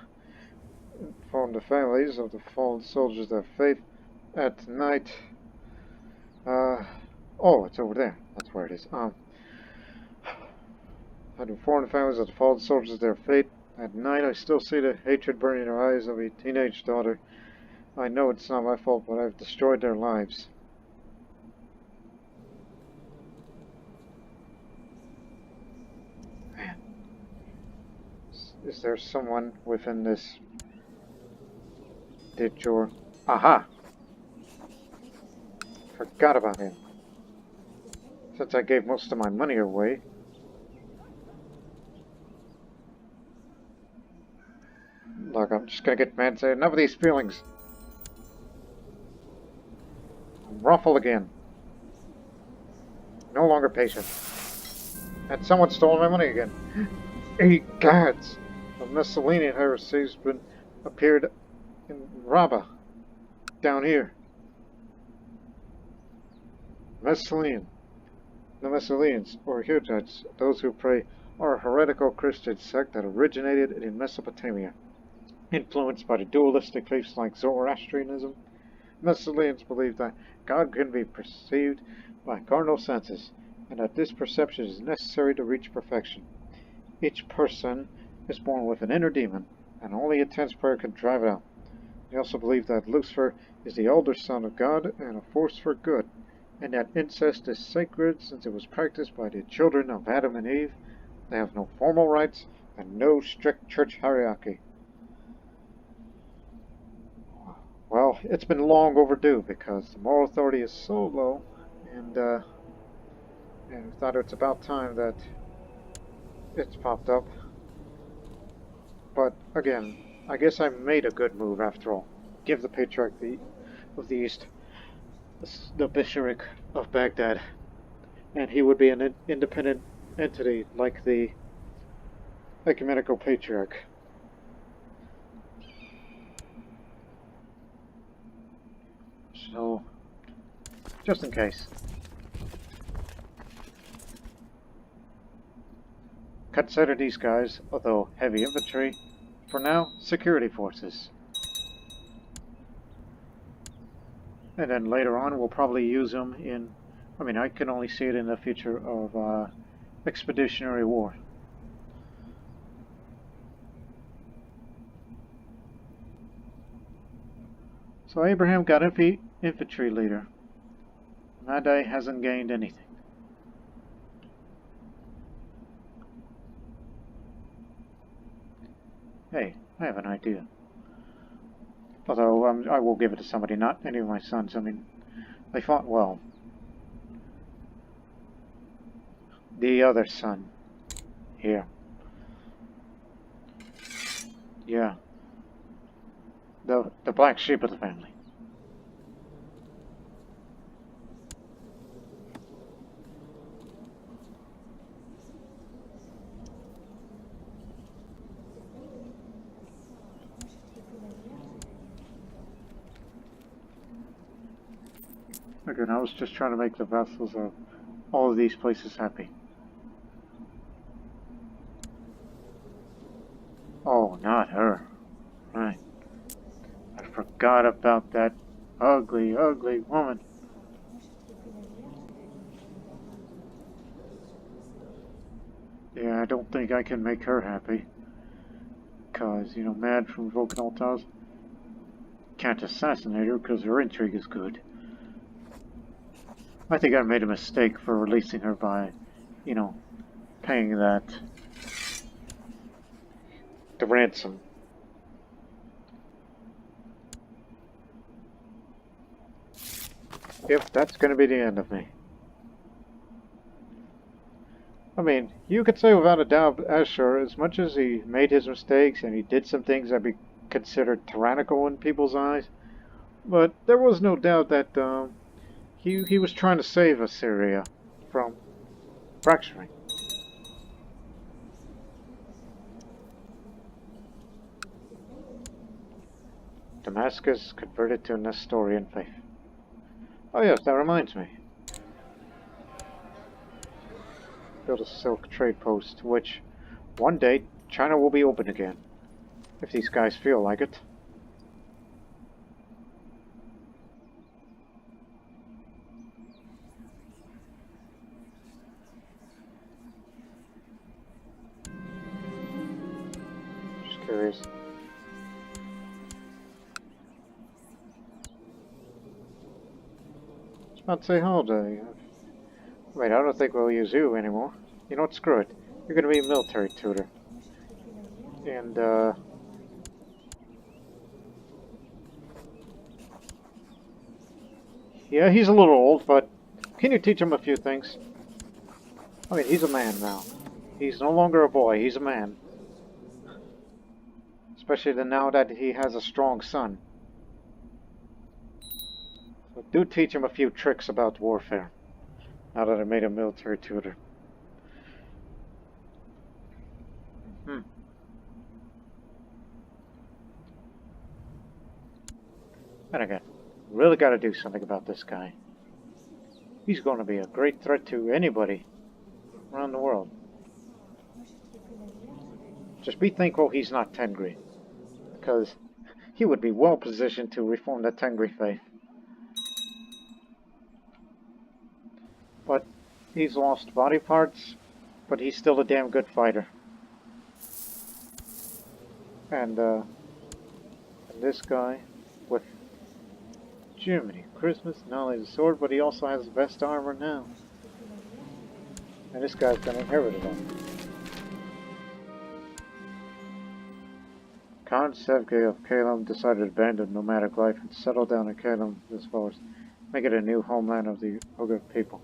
inform the families of the fallen soldiers of their faith at night. Oh, it's over there. That's where it is. I'd inform the families of the fallen soldiers of their fate. At night, I still see the hatred burning in the eyes of a teenage daughter. I know it's not my fault, but I've destroyed their lives. Man. Is there someone within this jure? Aha! Forgot about him. Since I gave most of my money away. Look, I'm just gonna get mad and say enough of these feelings. Ruffle again. No longer patient. And someone stole my money again. 8 guards of Messalian heresies appeared in Rahbah, down here. Messalian. The Messalians, or Hittites, those who pray, are a heretical Christian sect that originated in Mesopotamia. influenced by the dualistic faiths like Zoroastrianism. Messalians believe that God can be perceived by carnal senses, and that this perception is necessary to reach perfection. Each person is born with an inner demon, and only intense prayer can drive it out. They also believe that Lucifer is the elder son of God and a force for good, and that incest is sacred since it was practiced by the children of Adam and Eve. They have no formal rights and no strict church hierarchy. Well, it's been long overdue because the moral authority is so low, and we thought it's about time that it's popped up. But again, I guess I made a good move after all. Give the Patriarch of the East the Bishopric of Baghdad, and he would be an independent entity like the Ecumenical Patriarch. So, just in case. Consider these guys, although heavy infantry, for now, security forces. And then later on, we'll probably use them in, I can only see it in the future of expeditionary war. So Abraham got infantry leader. Madai hasn't gained anything. Hey, I have an idea. Although I will give it to somebody, not any of my sons. They fought well. The other son. Here. Yeah. The black sheep of the family. Again, I was just trying to make the vassals of all of these places happy. Oh, not her. Right. I forgot about that ugly, ugly woman. Yeah, I don't think I can make her happy. Because, Mad from Vulcan Altars can't assassinate her because her intrigue is good. I think I made a mistake for releasing her by, paying the ransom. Yep, that's going to be the end of me. You could say without a doubt Ashur, as much as he made his mistakes and he did some things that be considered tyrannical in people's eyes, but there was no doubt that he was trying to save Assyria from fracturing. Damascus converted to a Nestorian faith. Oh yes, that reminds me. Build a silk trade post, which one day China will be open again, if these guys feel like it. Just curious. About to say holiday. Wait, I don't think we'll use you anymore. You know what, screw it. You're gonna be a military tutor. And, yeah, he's a little old, but can you teach him a few things? He's a man now. He's no longer a boy, he's a man. Especially now that he has a strong son. So do teach him a few tricks about warfare. Now that I made a military tutor. And again, really gotta do something about this guy. He's gonna be a great threat to anybody around the world. Just be thankful he's not 10 green. because he would be well positioned to reform the Tengri faith. But he's lost body parts, but he's still a damn good fighter. And this guy with Germany, Christmas, not only the sword, but he also has the best armor now. And this guy's gonna inherit it all. Count Sevge of Kalem decided to abandon nomadic life and settle down in Kalem this forest, make it a new homeland of the Ugur people.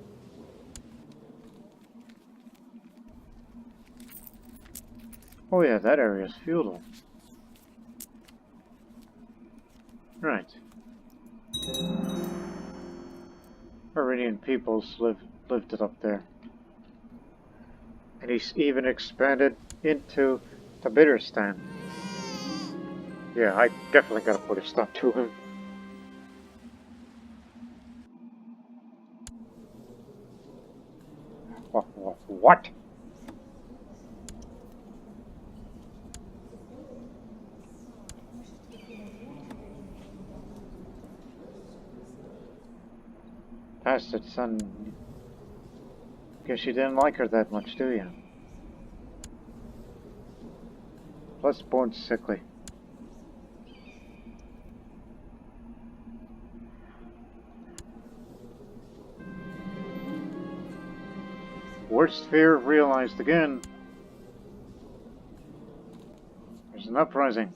Oh yeah, that area is feudal. Right. Iranian peoples lived it up there. And he's even expanded into Tabaristan. Yeah, I definitely gotta put a stop to him. What? Bastard son. Guess you didn't like her that much, do you? Plus born sickly. Worst fear realized again. There's an uprising.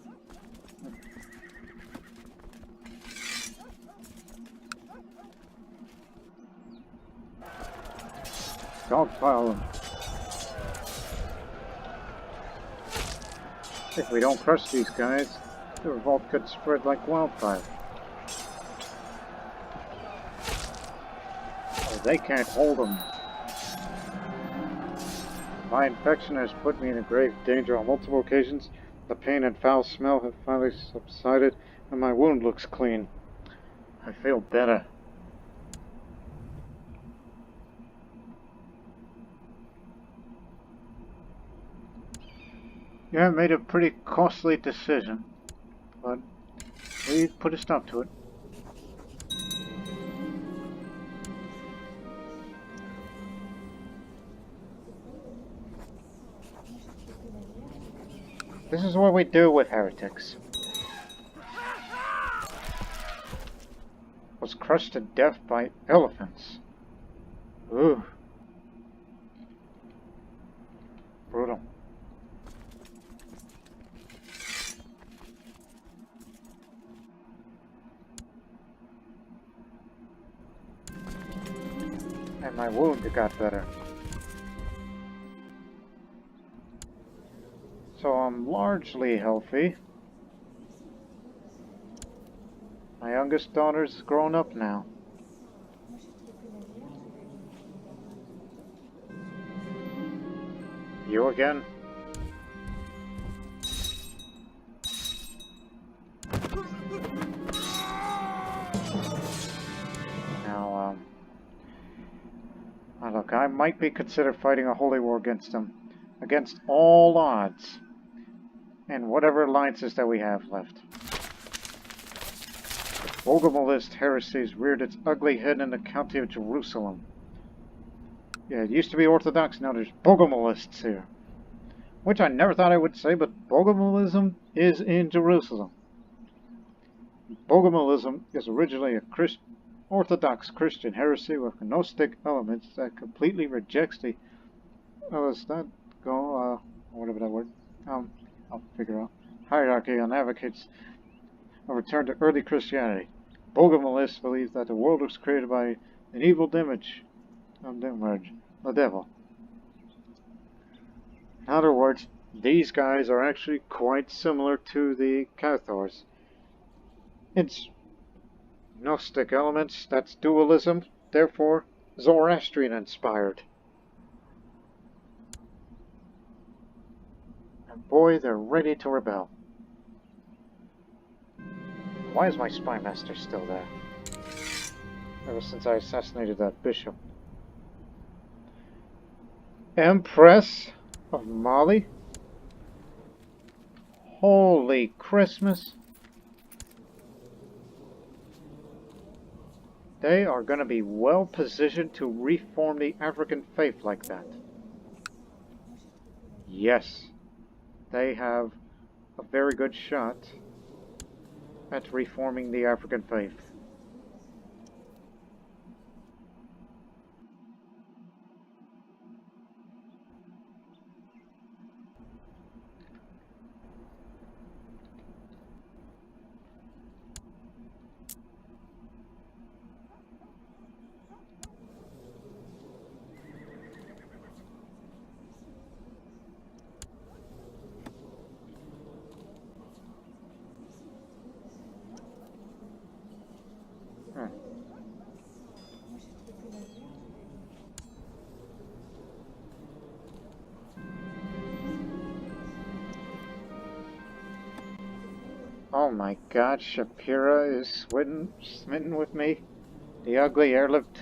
Dogpile them. If we don't crush these guys, the revolt could spread like wildfire. Oh, they can't hold them. My infection has put me in a grave danger on multiple occasions. The pain and foul smell have finally subsided, and my wound looks clean. I feel better. Yeah, I made a pretty costly decision, but we put a stop to it. This is what we do with heretics. Was crushed to death by elephants. Ooh. Brutal. And my wound got better. So I'm largely healthy. My youngest daughter's grown up now. You again? Now, look, I might be considered fighting a holy war against them. Against all odds. And whatever alliances that we have left. Bogomilist heresies reared its ugly head in the county of Jerusalem. Yeah, it used to be Orthodox, now there's Bogomilists here. Which I never thought I would say, but Bogomilism is in Jerusalem. Bogomilism is originally a Orthodox Christian heresy with Gnostic elements that completely rejects the... whatever that word. I'll figure out. Hierarchy and advocates a return to early Christianity. Bogomilists believe that the world was created by an evil image of the devil. In other words, these guys are actually quite similar to the Cathars. It's Gnostic elements, that's dualism, therefore Zoroastrian inspired. And boy, they're ready to rebel. Why is my spy master still there? Ever since I assassinated that bishop. Empress of Mali? Holy Christmas. They are going to be well positioned to reform the African faith like that. Yes, they have a very good shot at reforming the African faith. Oh my god, Shapira is smitten with me. The ugly airlift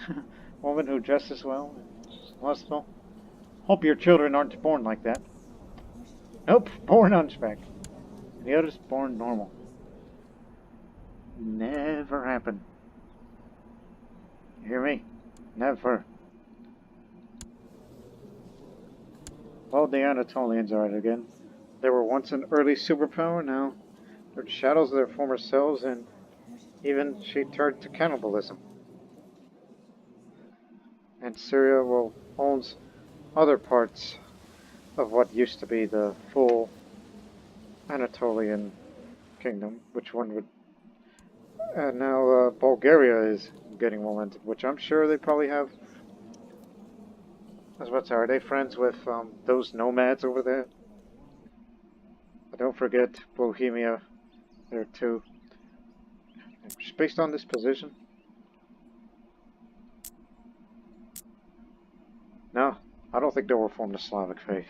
woman who dresses well and is lustful. Hope your children aren't born like that. Nope, born hunchback. The others born normal. Never happened. You hear me? Never. Well, the Anatolians are it again. They were once an early superpower, now they're shadows of their former selves, and even she turned to cannibalism. And Syria, well, owns other parts of what used to be the full Anatolian kingdom, which one would... And now Bulgaria is getting momentum, which I'm sure they probably have... I was about to say, are they friends with those nomads over there? But don't forget Bohemia there too. Just based on this position? No, I don't think they'll reform the Slavic faith.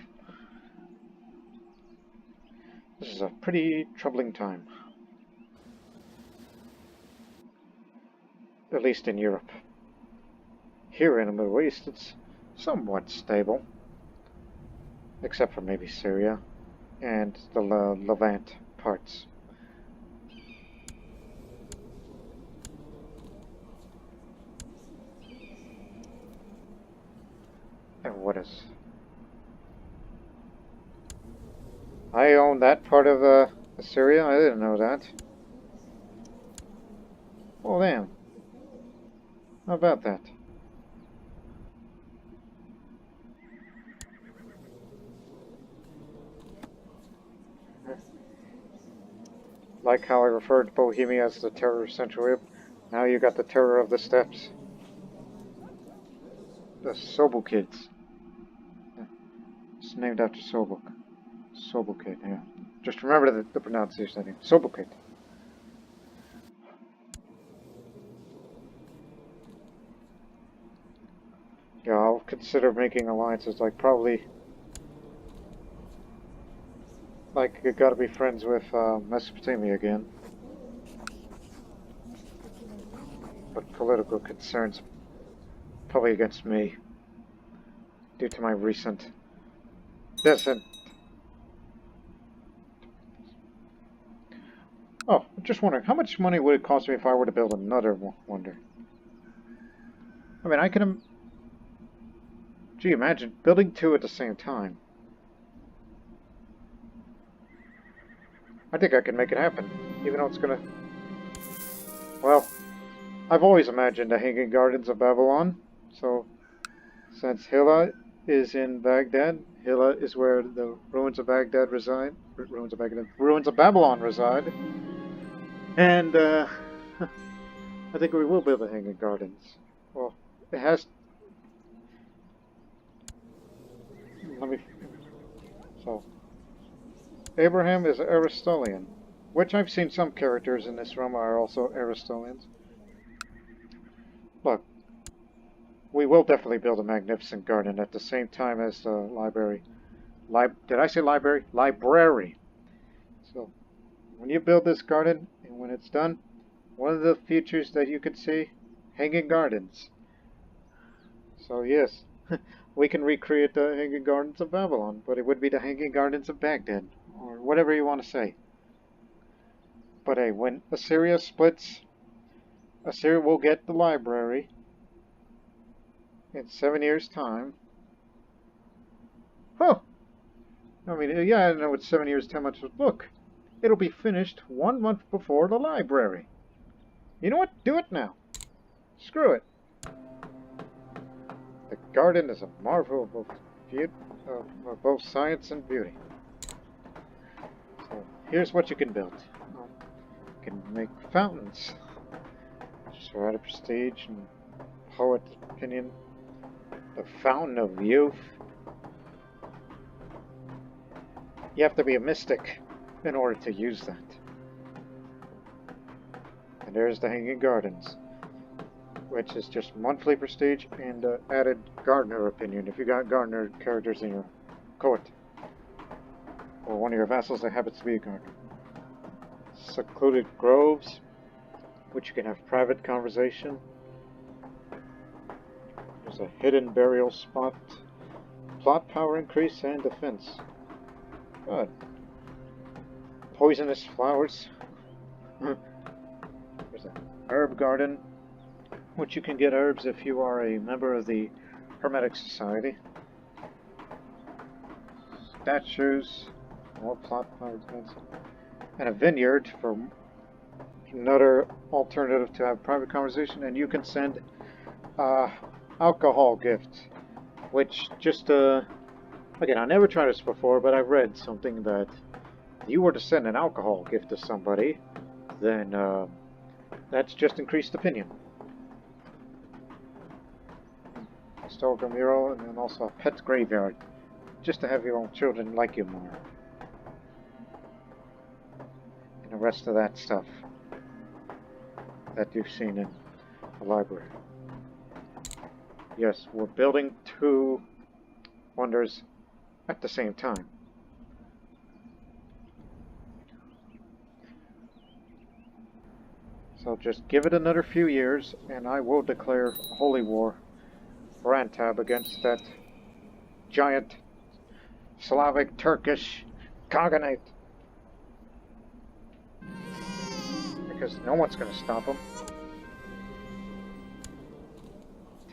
This is a pretty troubling time. At least in Europe. Here in the Middle East, it's somewhat stable. Except for maybe Syria and the Levant parts. And what is... I own that part of Assyria? I didn't know that. Well, damn. How about that? Like how I referred to Bohemia as the terror of Central Europe. Now you got the terror of the steppes. The Sobuk kids. It's named after Sobuk. Sobukid, yeah. Just remember the pronunciation again. Sobukid. Yeah, I'll consider making alliances, like probably... Like, you gotta be friends with Mesopotamia again. But political concerns probably against me. Due to my recent descent. Oh, just wondering, how much money would it cost me if I were to build another wonder? I mean, I can... Gee, imagine building two at the same time. I think I can make it happen, even though it's gonna... Well, I've always imagined the Hanging Gardens of Babylon, so since Hilla is in Baghdad, Hilla is where the ruins of Baghdad reside, ruins of Babylon reside, and I think we will build the Hanging Gardens. Well, it has... Let me... So... Abraham is Aristotelian, which I've seen some characters in this realm are also Aristotelians. Look, we will definitely build a magnificent garden at the same time as the library. Did I say library? Library! So, when you build this garden, and when it's done, one of the features that you could see, Hanging Gardens. So yes, we can recreate the Hanging Gardens of Babylon, but it would be the Hanging Gardens of Baghdad. or whatever you want to say. But hey, when Assyria splits, Assyria will get the library in 7 years' time. Huh! I mean, yeah, I know it's 7 years, 10 months, but look, it'll be finished 1 month before the library. You know what? Do it now. Screw it. The garden is a marvel of both science and beauty. So here's what you can build. You can make fountains. Just for added prestige and poet's opinion. The Fountain of Youth. You have to be a mystic in order to use that. And there's the Hanging Gardens, which is just monthly prestige and added gardener opinion if you got gardener characters in your court. Or one of your vassals that happens to be a gardener. Secluded groves, which you can have private conversation. There's a hidden burial spot. Plot power increase and defense. Good. Poisonous flowers. There's an herb garden, which you can get herbs if you are a member of the Hermetic Society. Statues, more plot power defense. And a vineyard for another alternative to have private conversation, and you can send alcohol gift, which just again, I never tried this before, but I've read something that if you were to send an alcohol gift to somebody, then that's just increased opinion. Historical mural, and then also a pet graveyard, just to have your own children like you more. And the rest of that stuff that you've seen in the library. Yes, we're building two wonders at the same time. So just give it another few years, and I will declare holy war for Antab against that giant Slavic Turkish Khaganate. Because no one's going to stop him.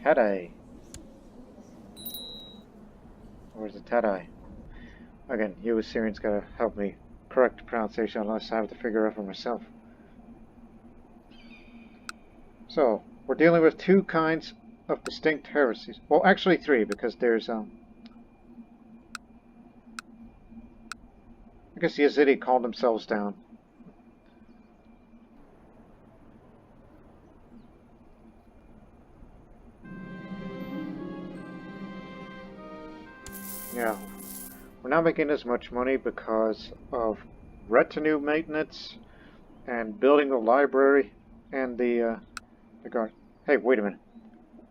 Tadai. Where's the Tadai? Again, you Assyrians gotta help me correct the pronunciation, unless I have to figure it out for myself. So, we're dealing with two kinds of distinct heresies. Well, actually three, because there's I guess the Yazidi called themselves down. Yeah, we're not making as much money because of retinue maintenance and building the library and the guard. Hey, wait a minute.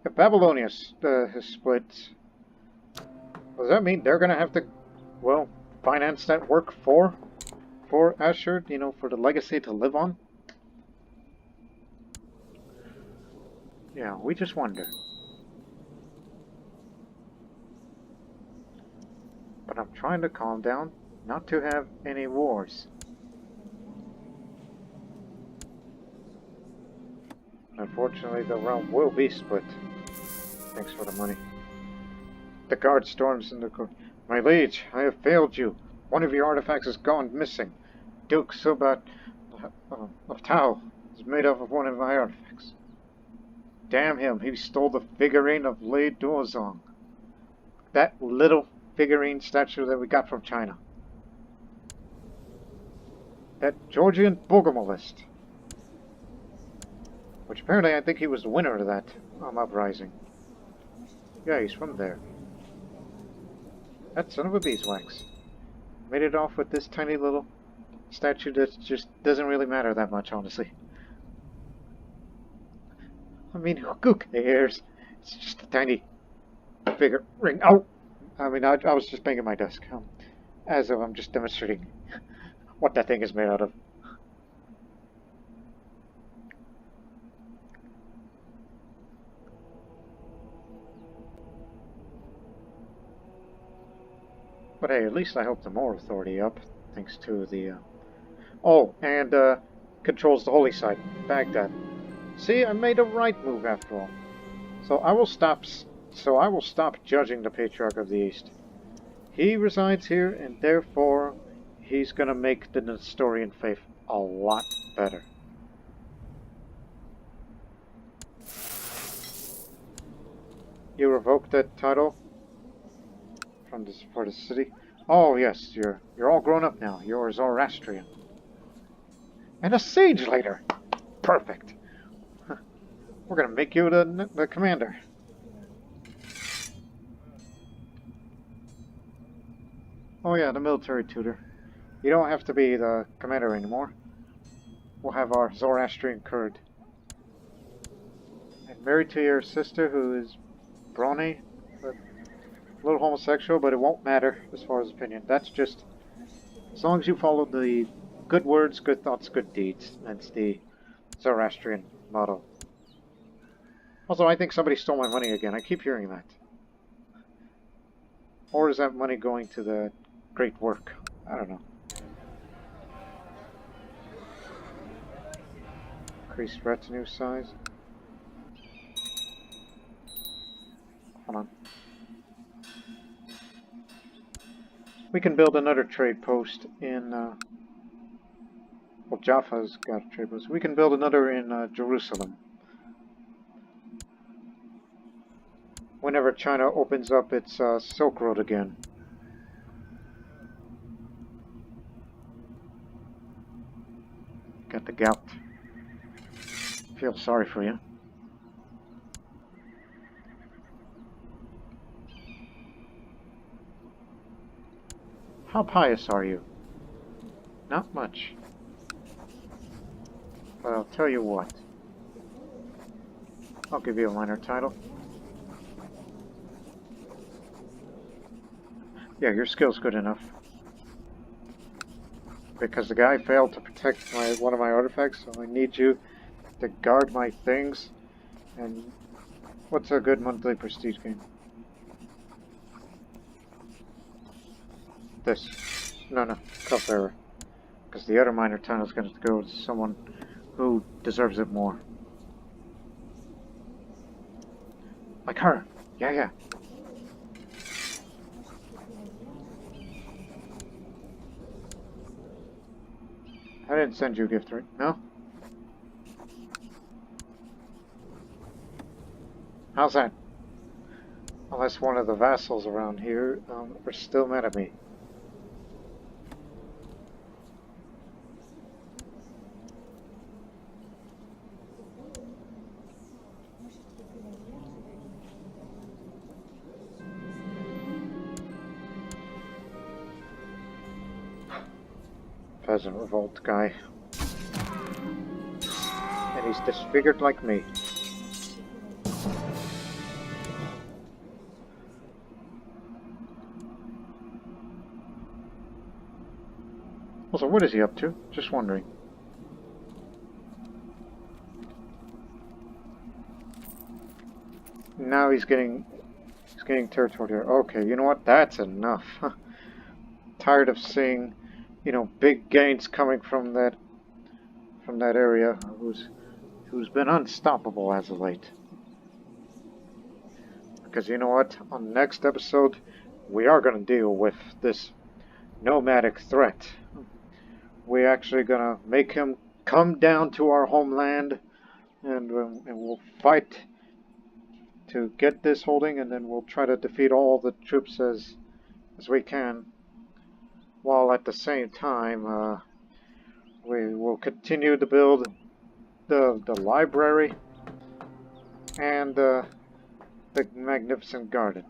If Babylonia has split, does that mean they're going to have to, well, finance that work for Ashur, you know, for the legacy to live on? Yeah, we just wonder. But I'm trying to calm down, not to have any wars. Unfortunately, the realm will be split. Thanks for the money. The guard storms in the court. My liege, I have failed you. One of your artifacts has gone missing. Duke Subat of Tau is made up of one of my artifacts. Damn him, he stole the figurine of Lei Duozong. That little figurine statue that we got from China. That Georgian Bogomilist. Which apparently I think he was the winner of that uprising. Yeah, he's from there. That son of a beeswax. Made it off with this tiny little statue that just doesn't really matter that much, honestly. I mean, who cares? It's just a tiny figure ring. Oh! I mean, I was just banging my desk. As if I'm just demonstrating what that thing is made out of. But hey, at least I hope the more authority up thanks to the... Oh, and controls the holy site, Baghdad. See, I made a right move after all. So I will stop judging the Patriarch of the East. He resides here, and therefore he's gonna make the Nestorian faith a lot better. You revoked that title from this for the city. Oh yes, you're all grown up now. You're a Zoroastrian. And a siege leader. Perfect. We're gonna make you the commander. Oh yeah, the military tutor. You don't have to be the commander anymore. We'll have our Zoroastrian Kurd. And married to your sister, who is brawny, a little homosexual, but it won't matter as far as opinion. That's just, as long as you follow the good words, good thoughts, good deeds. That's the Zoroastrian motto. Also, I think somebody stole my money again. I keep hearing that. Or is that money going to the great work? I don't know. Increased retinue size. Hold on. We can build another trade post in... well, Jaffa's got a trade post. We can build another in Jerusalem. Whenever China opens up its Silk Road again. Got the gout. Feel sorry for you. How pious are you? Not much. But I'll tell you what. I'll give you a minor title. Yeah, your skill's good enough. Because the guy failed to protect one of my artifacts, so I need you to guard my things. And what's a good monthly prestige game? This. No, Cupbearer. Because the other minor title is going to go to someone who deserves it more. Like her. Yeah. I didn't send you a gift, right? No? How's that? Unless one of the vassals around here are still mad at me. Peasant revolt guy. And he's disfigured like me. Also, what is he up to? Just wondering. Now he's getting territory here. Okay, you know what? That's enough. Tired of seeing, you know, big gains coming from that area who's been unstoppable as of late. Because you know what? On the next episode, we are going to deal with this nomadic threat. We're actually going to make him come down to our homeland, and we'll fight to get this holding, and then we'll try to defeat all the troops as we can, while at the same time we will continue to build the library and the magnificent garden.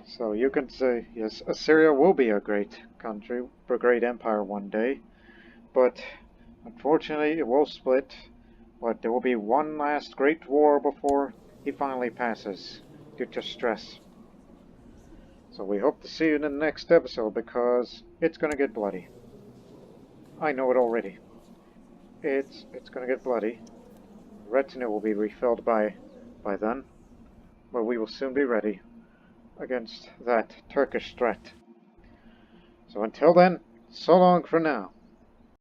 So you can say, yes, Assyria will be a great country, a great empire one day, but unfortunately it will split. But there will be one last great war before he finally passes, due to stress. So we hope to see you in the next episode, because it's gonna get bloody. I know it already. It's gonna get bloody. Retinue will be refilled by then, but we will soon be ready against that Turkish threat. So until then, so long for now.